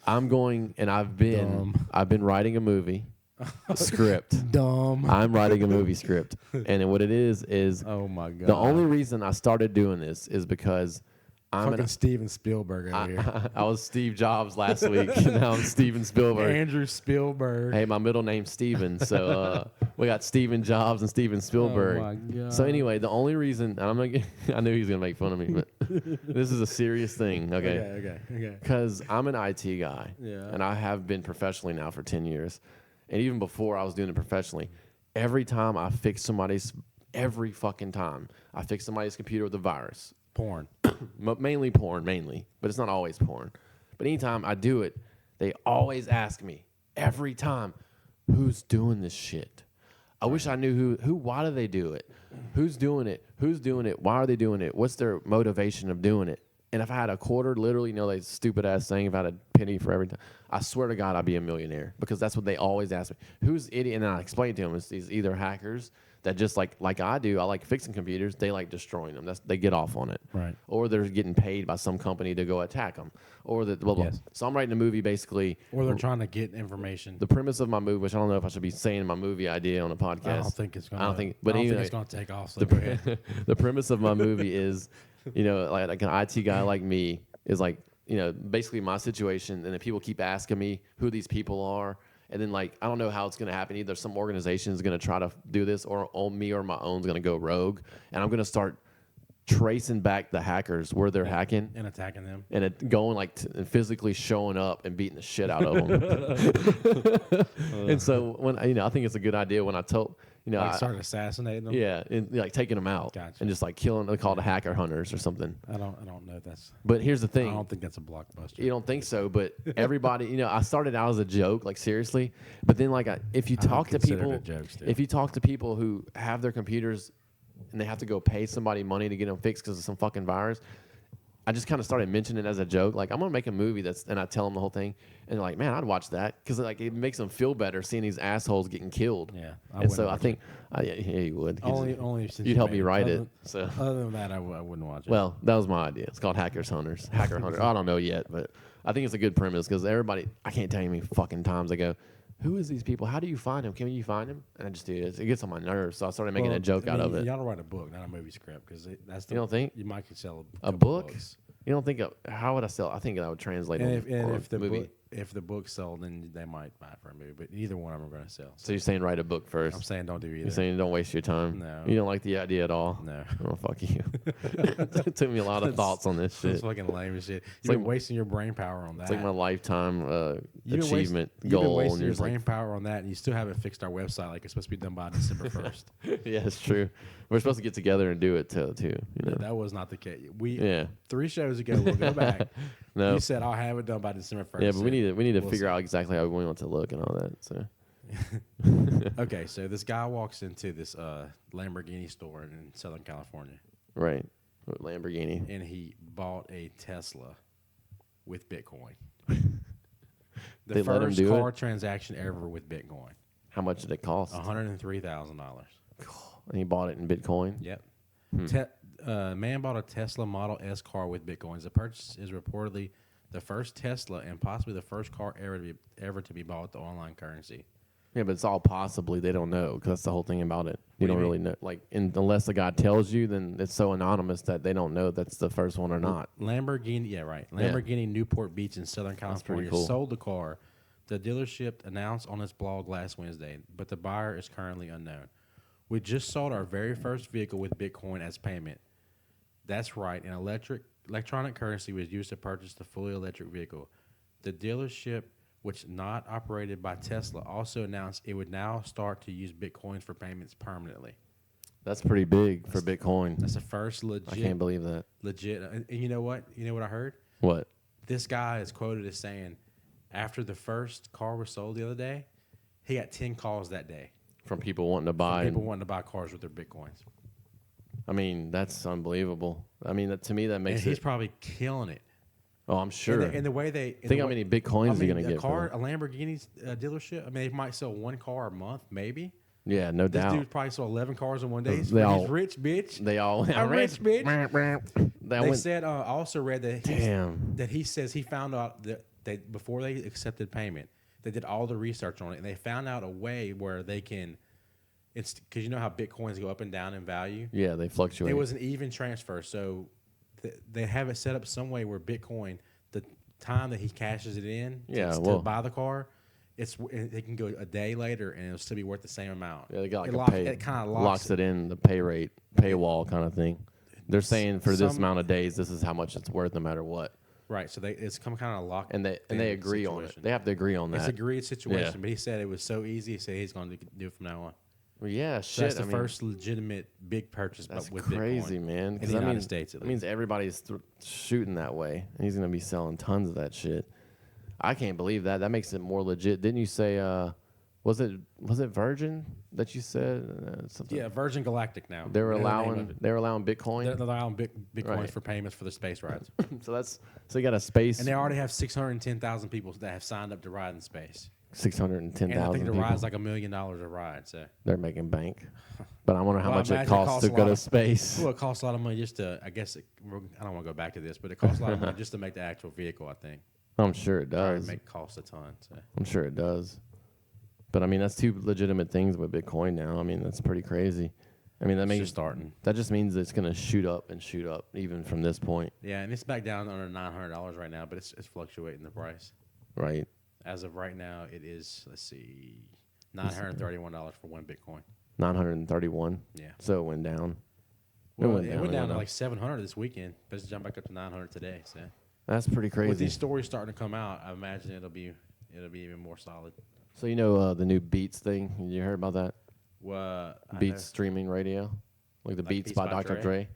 I'm going, and I've been writing a movie script. Dumb. I'm writing a movie script, and then what it is Oh my god. the only reason I started doing this is because fucking Steven Spielberg over here. I was Steve Jobs last week, and now I'm Steven Spielberg. Andrew Spielberg. Hey, my middle name's Steven, so we got Steven Jobs and Steven Spielberg. Oh my God. So anyway, the only reason, and I'm not getting, I knew he was gonna make fun of me, but this is a serious thing, okay? Okay. Because I'm an IT guy, Yeah. and I have been professionally now for 10 years, and even before I was doing it professionally, every fucking time I fix somebody's computer with a virus, Porn. mainly porn, but it's not always porn. But anytime I do it, they always ask me every time, who's doing this shit? I wish I knew who, why do they do it? Who's doing it? Why are they doing it? What's their motivation of doing it? And if I had a quarter, literally, you know, that stupid ass saying, if I had a penny for every time, I swear to God, I'd be a millionaire because that's what they always ask me. Who's idiot? And then I explain to them, it's these either hackers that just like I do, I like fixing computers. They like destroying them. They get off on it. Right. Or they're getting paid by some company to go attack them. Or that blah, blah. Yes. So I'm writing a movie basically. Or they're trying to get information. The premise of my movie, which I don't know if I should be saying my movie idea on a podcast. I don't think it's gonna. I don't think it's anyway, gonna take off. So go ahead. the premise of my movie is, you know, like an IT guy like me is like, you know, basically my situation, and then people keep asking me who these people are, and then like I don't know how it's going to happen. Either some organization is going to try to do this, or on me or my own is going to go rogue, and I'm going to start tracing back the hackers where they're hacking. And attacking them. And it going like and physically showing up and beating the shit out of them. And so when I think it's a good idea when I told Like start assassinating them. yeah, and like taking them out Gotcha. and just like killing. They call it hacker hunters or something. I don't know if that's. But here's the I thing. don't think that's a blockbuster. You don't think so, but everybody, I started out as a joke, like seriously. But then, like, if you talk to consider it people, a joke still. if you talk to people who have their computers and they have to go pay somebody money to get them fixed because of some fucking virus, I just kind of started mentioning it as a joke. Like, I'm gonna make a movie and I tell them the whole thing, and they're like, "Man, I'd watch that," because like it makes them feel better seeing these assholes getting killed. Yeah, And so I think, yeah, you would. only since You'd help made me write it. Other- So. Other than that, I wouldn't watch it. Well, that was my idea. It's called Hacker Hunters. I don't know yet, but I think it's a good premise because everybody, I can't tell you how many fucking times I go, who is these people? How do you find them? Can you find them? And I just do it. It gets on my nerves. So I started making a joke out of it. You ought to write a book, not a movie script, because that's the. You don't think? You might could sell A couple book? books. You don't think, how would I sell? I think I would translate And it if, on if a the movie. book if the book sold, then they might buy it for a movie. But either one of them are going to sell. So you're saying write a book first? I'm saying don't do either. You're saying don't waste your time? No. You don't like the idea at all? No. Oh, fuck you. It took me a lot of thoughts on this shit. It's fucking lame as shit. You've like- been wasting your brain power on that. It's like my lifetime You've been achievement You've goal. been And wasting you're your just like, brain power on that, and you still haven't fixed our website like it's supposed to be done by December 1st. yeah, it's true. We're supposed to get together and do it too. You know? That was not the case. Yeah. 3 shows ago, we'll go back. No. You said I'll have it done by December 1st. Yeah, but we need to We'll figure see. out exactly how we want it to look and all that. So Okay, so this guy walks into this Lamborghini store in Southern California, right, Lamborghini. and he bought a Tesla with Bitcoin. The They let him first do car it? transaction ever with Bitcoin. How much did it cost? $103,000. And he bought it in Bitcoin. Yep. Hmm. Man bought a Tesla Model S car with Bitcoins. The purchase is reportedly the first Tesla and possibly the first car ever to be bought with the online currency. Yeah, but it's all possibly. They don't know because that's the whole thing about it. You What do don't you really know. Like, unless the guy tells you, then it's so anonymous that they don't know that's the first one or not. Lamborghini, yeah, right. Yeah. Lamborghini Newport Beach in Southern That's pretty California cool. sold the car. The dealership announced on its blog last Wednesday, but the buyer is currently unknown. We just sold our very first vehicle with Bitcoin as payment. That's right. An electronic currency was used to purchase the fully electric vehicle. The dealership, which not operated by Tesla, also announced it would now start to use Bitcoins for payments permanently. That's pretty big for Bitcoin. That's the first legit. I can't believe that. Legit. And you know what? You know what I heard? What? This guy is quoted as saying, after the first car was sold the other day, he got 10 calls that day. From people wanting to From buy. people wanting to buy cars with their Bitcoins. I mean, that's unbelievable. I mean, to me, that And makes he's it. probably killing it. Oh, I'm sure. And the way they Think how many Bitcoins are you gonna a get for car, that? a Lamborghini dealership. I mean, they might sell one car a month, maybe. Yeah, no This doubt. dude probably sold 11 cars in one day. He's, They all- he's rich, bitch. They all. I'm rich, bitch. That They went, said. I also read that. damn. That he says he found out that before they accepted payment, they did all the research on it, and they found out a way where they can. It's because you know how Bitcoins go up and down in value. Yeah, they fluctuate. It was an even transfer, so they have it set up some way where Bitcoin, the time that he cashes it in, Yeah, to well- buy the car, it can go a day later and it'll still be worth the same amount. Yeah, they got like it a lock- pay. It kind of locks it in the pay rate, paywall kind of thing. They're saying for this Some- amount of days, this is how much it's worth, no matter what. Right, so it's come kind of locked. And they agree on it. They have to agree on that. It's a agreed situation, Yeah. but he said it was so easy. He said he's going to do it from now on. Well, yeah, So shit. that's the I mean, first legitimate big purchase, that's but with crazy, Bitcoin. man. In the that United means, States, at That means everybody's shooting that way, and he's gonna be selling tons of that shit. I can't believe that. That makes it more legit. Didn't you say? Was it Virgin that you said something? Yeah, Virgin Galactic now. They were You know the name allowing of it. they were allowing Bitcoin. They're allowing Bitcoins Right. for payments for the space rides. so you got a space. And they already have 610,000 people that have signed up to ride in space. 610,000 And I think the people. ride's like $1 million a ride. So, They're making bank. But I wonder how Well, much it imagine costs to a go lot to of- space. well, it costs a lot of money just to. I guess I don't want to go back to this, but it costs a lot of money just to make the actual vehicle. I think I'm sure it Probably does. costs a ton. So. I'm sure it does. But I mean, that's two legitimate things with Bitcoin now. I mean, that's pretty crazy. I mean, that It's means just starting. That just means it's going to shoot up and shoot up even from this point, Yeah, and it's back down under $900 right now, but it's fluctuating the price. right? As of right now, it is, let's see, $931 for one Bitcoin. 931. Yeah. So it went down. Well, went it down, went yeah, down to no. like 700 this weekend, but it's jumped back up to 900 today. So That's pretty with crazy. these stories starting to come out, I imagine it'll be even more solid. So you know the new Beats thing? You heard about that? Well, I Beats know- streaming radio, like the Like Beats by Dr. Dre.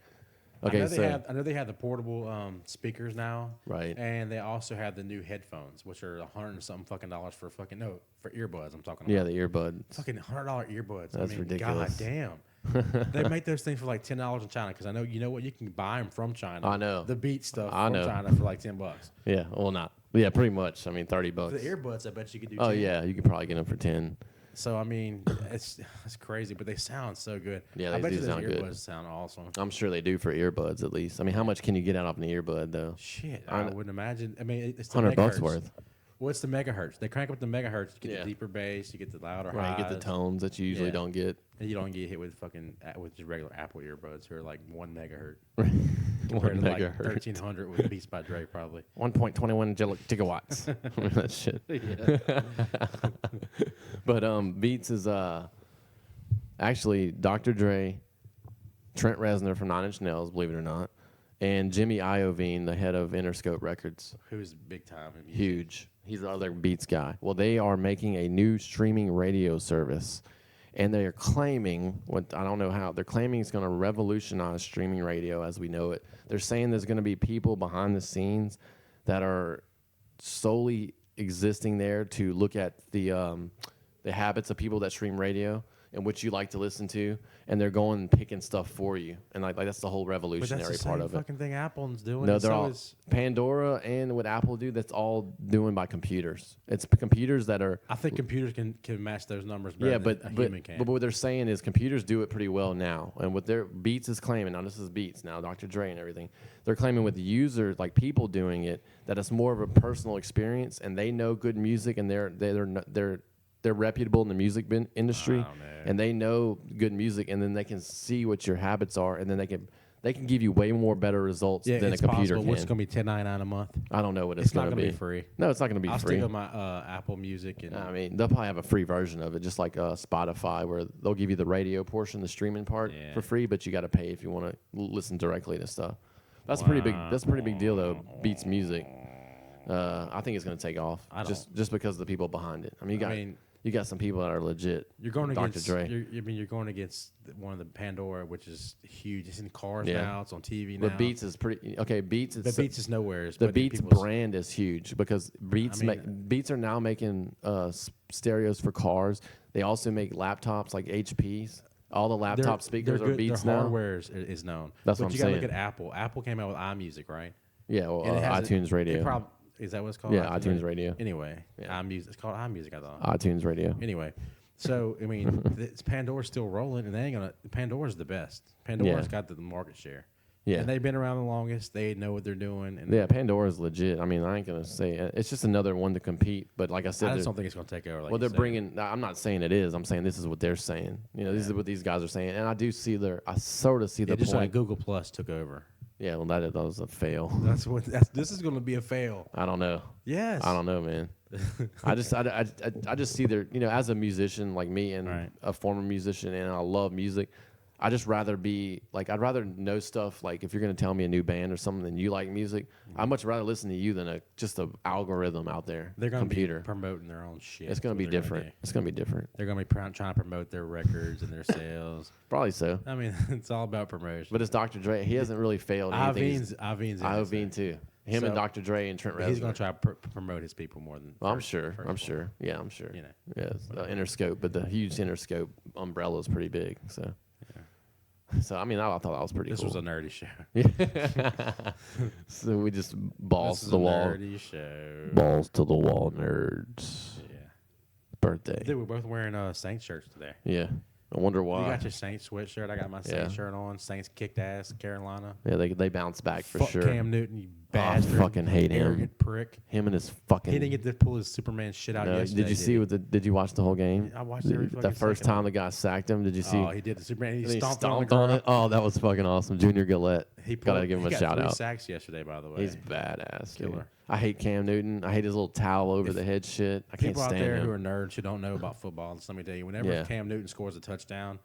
I Okay, know so I know they have the portable speakers now, Right. And they also have the new headphones, which are $100 and something fucking dollars for for earbuds. I'm talking yeah, about the earbuds. fucking $100 earbuds. That's I mean, ridiculous. God damn. They make those things for like $10 in China because I know you know what you can buy them from China. I know. the Beat stuff I from know. China for like $10. Yeah, well, not. Yeah, pretty much. I mean, $30. The earbuds, I bet you could do. Oh 10. yeah, you could probably get them for 10. So I mean, it's crazy, but they sound so good. Yeah, I they bet do you those sound good. earbuds sound awesome. I'm sure they do for earbuds at least. I mean, how much can you get out of an earbud though? Shit, I I kn- wouldn't imagine. I mean, it's the $100 megahertz. worth. Well, it's the megahertz. They crank up the megahertz. You get Yeah. the deeper bass. You get the louder Right, you highs. get the tones that you usually Yeah. don't get. And you don't get hit with with just regular Apple earbuds who are like 1 megahertz. 1 Compared to like megahertz. 1300 with Beats by Dre probably. 1.21 gigawatts. Remember that shit. But Beats is actually Dr. Dre, Trent Reznor from Nine Inch Nails, believe it or not, and Jimmy Iovine, the head of Interscope Records. Who's big time in music. Huge. He's the other Beats guy. Well, they are making a new streaming radio service, and they are claiming, I don't know how, they're claiming it's going to revolutionize streaming radio as we know it. They're saying there's going to be people behind the scenes that are solely existing there to look at the habits of people that stream radio and what you like to listen to, and they're going and picking stuff for you, and like that's the whole But revolutionary that's the part same of it. fucking thing Apple's doing. No, and they're so all is- Pandora and what Apple do. That's all doing by computers. It's computers that are. I think computers can match those numbers better Yeah, than but a but, human can. but what they're saying is computers do it pretty well now, and what their Beats is claiming. Now this is Beats, now Dr. Dre and everything. They're claiming with users like people doing it that it's more of a personal experience, and they know good music, and they're reputable in the music industry, I don't know. and they know good music, and then they can see what your habits are, and then they can give you way more better results yeah, than a it's computer possible. can. What's going to be $10.99 a month? I don't know what It's it's not going to gonna be. be free. No, it's not going to be I'll free. stick with my Apple Music and I mean, they'll probably have a free version of it, just like Spotify, where they'll give you the radio portion, the streaming part, Yeah. for free, but you got to pay if you want to listen directly to stuff. That's a pretty big. That's a pretty big deal, though. Beats Music. I think it's going to take off, I just because of the people behind it. I mean, you got some people that are legit. you're going Dr. against. Dre. You're going against one of the Pandora, which is huge. It's in cars Yeah. now. It's on TV The now. Beats is pretty okay. Beats. The Is, Beats is nowhere. the Beats brand is huge because Beats I mean- Beats are now making stereos for cars. They also make laptops like HPs. All the laptop speakers are Beats their now. hardware is known. That's but what I'm you gotta saying. look at Apple. Apple came out with iMusic, right? Yeah, well, And it has iTunes Radio. Is that what it's called? Yeah, iTunes Radio. Anyway, Yeah. iMusic. It's called iMusic. I thought. iTunes Radio. Anyway, so I mean, it's Pandora's still rolling, and they ain't gonna. Pandora's the best. Pandora's Yeah. got the market share. Yeah. and they've been around the longest. They know what they're doing. And Yeah, Pandora's legit. I mean, I ain't gonna say it's just another one to compete. But like I said, I just they're- don't think it's gonna take over. Like well, you they're said. bringing. I'm not saying it is. I'm saying this is what they're saying. You know, this is what these guys are saying, and I do see I sort of see Yeah, the just like point. Google Plus took over. Yeah, well, that was a fail. That's what. This is gonna be a fail. I don't know. Yes. I don't know, man. I just see their, as a musician like me and Right. a former musician, and I love music. I just rather be like, I'd rather know stuff like if you're going to tell me a new band or something and you like music, I'd much rather listen to you than just a algorithm out there. They're gonna computer. be promoting their own shit. It's going to be That's what they're different. gonna do. It's going to be different. They're gonna be trying to promote their records and their sales. Probably so. I mean, it's all about promotion. But it's Dr. Dre. He hasn't really failed anything. Iovine Iovine too. Him and So, Dr. Dre and Trent Reznor. He's gonna try to promote his people more than. Well, I'm first- sure. first I'm one. sure. Yeah, I'm sure. You know. Yeah, it's the Interscope, but the huge Interscope umbrella is pretty big. So, so I mean, I thought that was pretty This cool. was a nerdy show. So we just balls This to is the a wall, nerdy show. balls to the wall, nerds. Yeah. Birthday. Dude, we're both wearing Saints shirts today. Yeah, I wonder You why. got your Saints sweatshirt. I got my Saints Yeah. shirt on. Saints kicked ass. Carolina. Yeah, they bounced back for Fuck sure. Cam Newton, you I bastard. fucking hate him. Arrogant prick. Him and his fucking. He didn't get to pull his Superman shit out No, yesterday. did you see? Did you watch the whole game? I watched every The fucking first second time of the guy sacked him. Did you see? Oh, he did the Superman. He And he stomped, stomped on it. Oh, that was fucking awesome. Junior Gillette. He Gotta give him a got shout 3 out. sacks yesterday, by the way. He's badass, dude. Killer. I hate Cam Newton. I hate his little towel over the head shit. I can't People out stand there him. who are nerds who don't know about football, just let me tell you, whenever Yeah. Cam Newton scores a touchdown,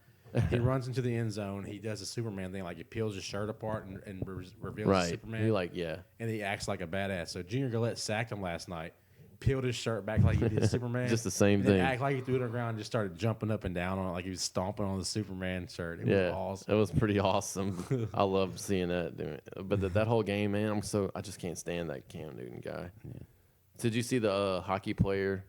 he runs into the end zone. He does a Superman thing, like he peels his shirt apart and reveals right. Superman. He like, yeah. And he acts like a badass. So Junior Gillette sacked him last night, peeled his shirt back like he did Superman. Just the same and then thing. Act like he threw it on the ground and just started jumping up and down on it like he was stomping on the Superman shirt. It Yeah, was awesome. it was pretty awesome. I love seeing that. Dude. But that whole game, man, I just can't stand that Cam Newton guy. Did you see the hockey player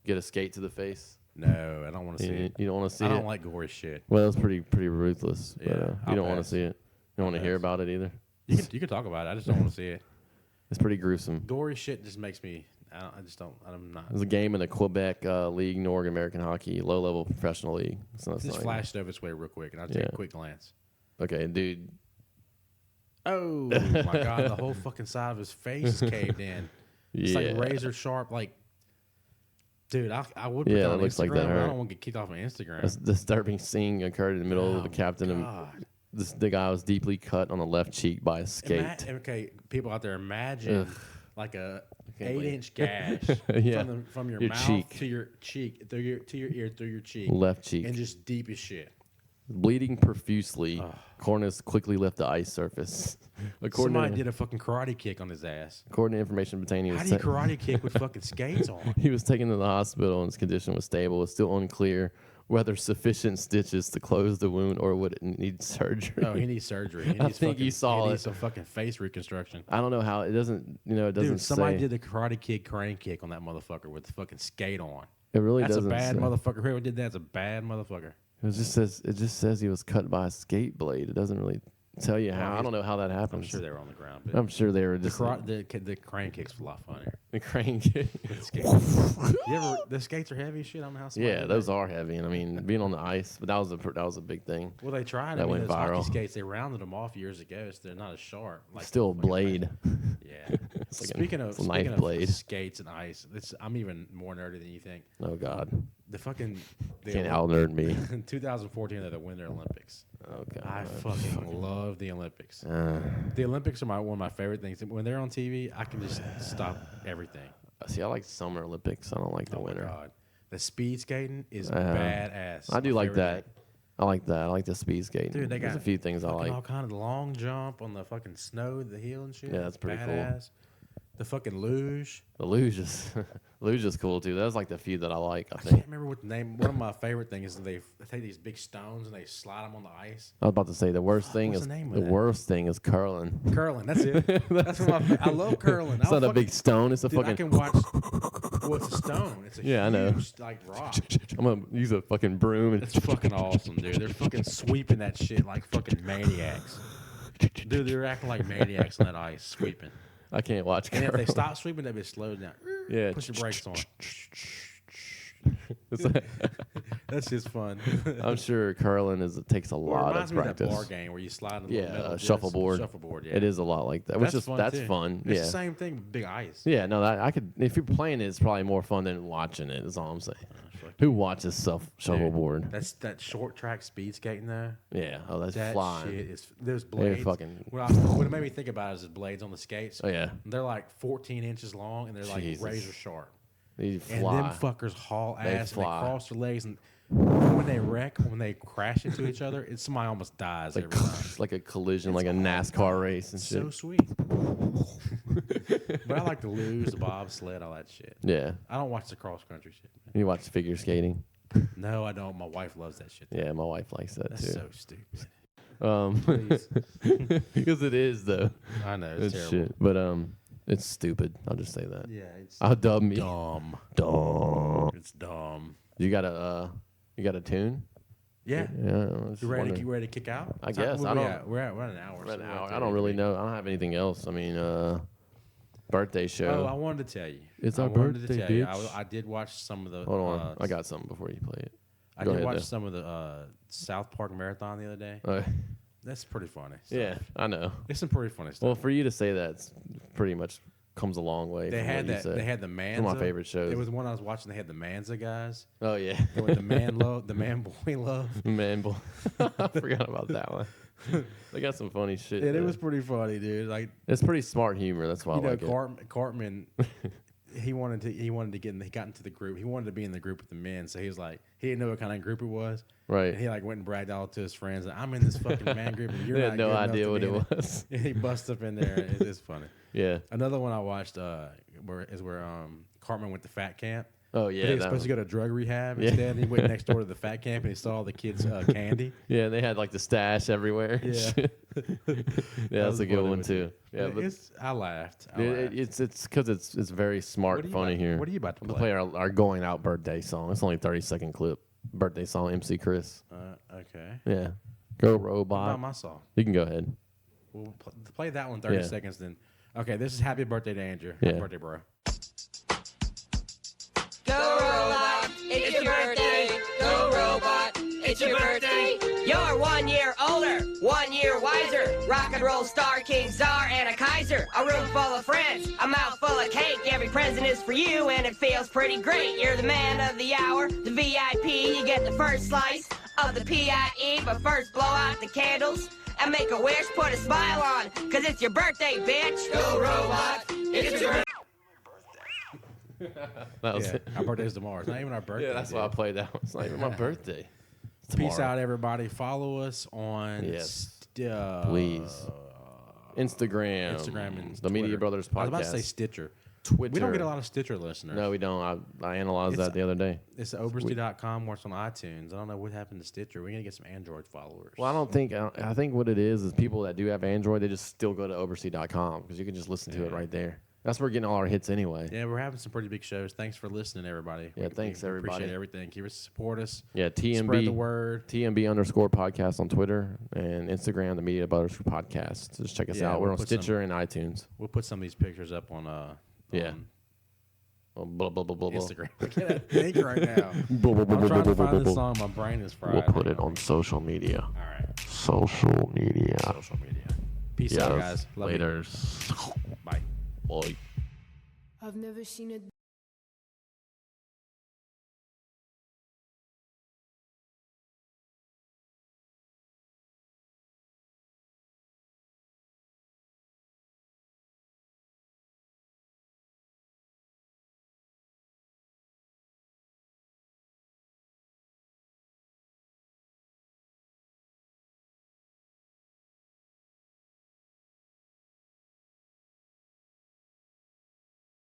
get a skate to the face? No, I don't want to see You, it. you don't want to see I it? don't like gory shit. Well, it was pretty ruthless. But, Yeah, you I'll don't want to pass. see it. You don't want to hear pass. about it either. You can talk about it. I just don't want to see it. It's pretty gruesome. Gory shit just makes me. I'm not. It was a game in the Quebec League, North American Hockey, low-level professional league. So that's Just not- flashed over its way real quick, and I'll take Yeah. a quick glance. Okay, dude. Oh my god, the whole fucking side of his face is caved in. It's Yeah. like razor sharp. Like, dude, I would put Yeah, that it on looks Instagram, like that but I hurt. don't want to get kicked off my Instagram. A disturbing scene occurred in the middle of the Oh, captain. And God. the guy was deeply cut on the left cheek by a skate. Okay, people out there, imagine Ugh. like a can't believe- 8-inch gash Yeah. from your Your mouth cheek. to your cheek, to your ear, through your cheek, Left cheek. and just deep as shit. Bleeding profusely, Cornus quickly left the ice surface. According Somebody to, did a fucking karate kick on his ass. according to information obtained, How do you karate kick with fucking skates on? he was taken to the hospital and his condition was stable. It's still unclear whether sufficient stitches to close the wound or would it need surgery. Oh, he needs surgery. He I needs think you saw he it. needs some fucking face reconstruction. I don't know how it doesn't. It doesn't Dude, somebody say. did the Karate Kid crane kick on that motherfucker with the fucking skate on. It really That's a doesn't. bad say. motherfucker. Whoever did that's a bad motherfucker. It just says he was cut by a skate blade. It doesn't really tell you how. I don't know how that I'm happens. sure they were on the ground. But I'm sure they were the, just the crane kick's a lot funnier. the crane kick. The the skates are heavy as shit. I don't know how. somebody Yeah, did those that. are heavy, and I mean being on the ice, but that was a big thing. Well, they tried. that I mean, went those hockey viral. skates, they rounded them off years ago, so they're not as sharp. Like Still a fucking blade. Yeah. It's like speaking it's a knife of blade. skates and ice, I'm even more nerdy than you think. Oh God, The fucking can't out nerd me. in 2014 they're the Winter Olympics. Oh God, I fucking love the Olympics. Uh, The Olympics are one of my favorite things. When they're on TV, I can just stop everything. see, I like Summer Olympics. I don't like the Oh my winter. god, the speed skating is badass. I do My like favorite that. thing. I like that. I like the speed skating. Dude, they There's got a few things I fucking like. all kind of long jump on the fucking snow, the hill and shit. Yeah, that's pretty cool. badass. The fucking luge. The luge is luge is cool too. That's like the few that I like. I I think. can't remember what the name. One of my favorite things is they take these big stones and they slide them on the ice. I was about to say the worst thing What's is the name of the that? worst thing is curling. Curling, that's it. That's what I love curling. It's not a big stone. It's a Dude, I fucking. can watch. Well, it's a stone. It's a Yeah, I know. huge, like rock. I'm gonna use a fucking broom and It's fucking awesome, dude. They're fucking sweeping that shit like fucking maniacs. Dude, they're acting like maniacs on that ice, sweeping. I can't watch And if curling. they stop sweeping, they'll be slowed down. Yeah. Push your brakes on. It's like- That's just fun. I'm sure curling takes a Well, it lot of reminds me of that practice. bar game where you slide on the Yeah, metal disc. shuffleboard. Shuffleboard, yeah. It is a lot like that. Which is that's too. fun. It's Yeah. the same thing, with big ice. Yeah, no, I could. If you're playing it, it's probably more fun than watching it. Is all I'm saying. Who watches shuffleboard? That's that short track speed skating though. Yeah. Oh, that's That flying. shit is. There's They're blades. fucking- What it made me think about is the blades on the skates. Oh yeah. They're like 14 inches long and they're like Jesus. razor sharp. They And fly. them fuckers haul They ass and fly. they cross their legs and when they wreck, when they crash into each other, somebody almost dies like, every time. it's like a collision, like a NASCAR race and It's shit. so sweet. But I like the luge, the bobsled, all that shit. Yeah. I don't watch the cross country shit. You watch figure skating? No, I don't. My wife loves that shit. Yeah, my wife likes that That's too. so stupid. Because it is though. I know it's It's terrible. shit, but it's stupid. I'll just say that. Yeah, it's I'll dub me. dumb. Dumb. It's dumb. You got a tune? Yeah. Yeah. I was You ready? wondering. You ready to kick out? I guess. We're I don't- at? We're at an hour. Right so now, we're at I don't really 33. know. I don't have anything else. I mean, birthday show. Oh, I wanted to tell you. It's I our wanted to birthday, tell you. bitch. I did watch some of the. Hold on, I got something before you play it. I Go did ahead, watch though. some of the South Park marathon the other day. That's pretty funny. Yeah, I know. It's some pretty funny stuff. Well, for you to say that, pretty much comes a long way. They from had what you that. said. They had the Manza. One of my favorite shows. It was the one I was watching. They had the Manza guys. Oh yeah, They went the man love, the man boy love. man, boy. I forgot about that one. They got some funny shit. And it there. was pretty funny, dude. Like It's pretty smart humor. That's why I like it. Cartman. He wanted to get in. He got into the group. He wanted to be in the group with the men. So he was like, he didn't know what kind of group it was. Right. And he like went and bragged all to his friends. Like, I'm in this fucking man group, and you're They not had no good enough idea to what be it in was. And he busts up in there. It's funny. Yeah. Another one I watched where Cartman went to fat camp. Oh But yeah. he was that supposed to one. go to drug rehab Yeah. instead. And he went next door to the fat camp and he saw all the kids' candy. Yeah, they had like the stash everywhere. and Yeah. shit. Yeah, that's was a good funny one with too. Yeah, but I laughed. it's because it's very smart, What are you funny about- here. what are you about to I'm gonna play? play our going out birthday song. It's only a 30-second clip. Birthday song, MC Chris. Okay. Yeah. Go What Robot. about my song? You can go ahead. We'll play that one 30 Yeah. seconds then. Okay, this is Happy Birthday to Andrew. Yeah. Happy birthday, bro. Go robot, it's your birthday. Go robot, it's your birthday. You're 1 year older, 1 year wiser. Rock and roll star, king, czar, and a Kaiser. A room full of friends, a mouth full of cake. Every present is for you, and it feels pretty great. You're the man of the hour, the VIP. You get the first slice of the PIE, but first blow out the candles and make a wish. Put a smile on, 'cause it's your birthday, bitch. Go robot, it's your birthday. That was Yeah, it. our birthday's tomorrow. It's not even our birthday. Yeah, that's why I dude. played that one. It's not even my birthday. It's Peace tomorrow. out, everybody. Follow us on Yes. Please. Instagram. Instagram and the Media Twitter. Brothers I was about to podcast. say Stitcher. Twitter. We don't get a lot of Stitcher listeners. No, we don't. I analyzed It's- that the other day. It's Obersty.com where it's on iTunes. I don't know what happened to Stitcher. We're going to get some Android followers. Well, I think what it is people that do have Android, they just still go to Oversea.com because you can just listen to it right there. That's where we're getting all our hits anyway. Yeah, we're having some pretty big shows. Thanks for listening, everybody. Yeah, thanks, we everybody. Appreciate everything. Keep us support us. Yeah, TMB. Spread the word. TMB_podcast on Twitter and Instagram, the Media Brothers Podcast. So just check us Yeah, out. We're we'll on put Stitcher and iTunes. We'll put some of these pictures up on Yeah. on Blah, blah, blah, blah, blah. Instagram. I can't think right now. Blah, blah, blah, I'm blah, trying blah, to blah, find blah, the blah. song. My brain is fried. We'll put it on social media. All right. Social media. Social media. Peace out, guys. Love you. Laters. Bye. Bye. I've never seen a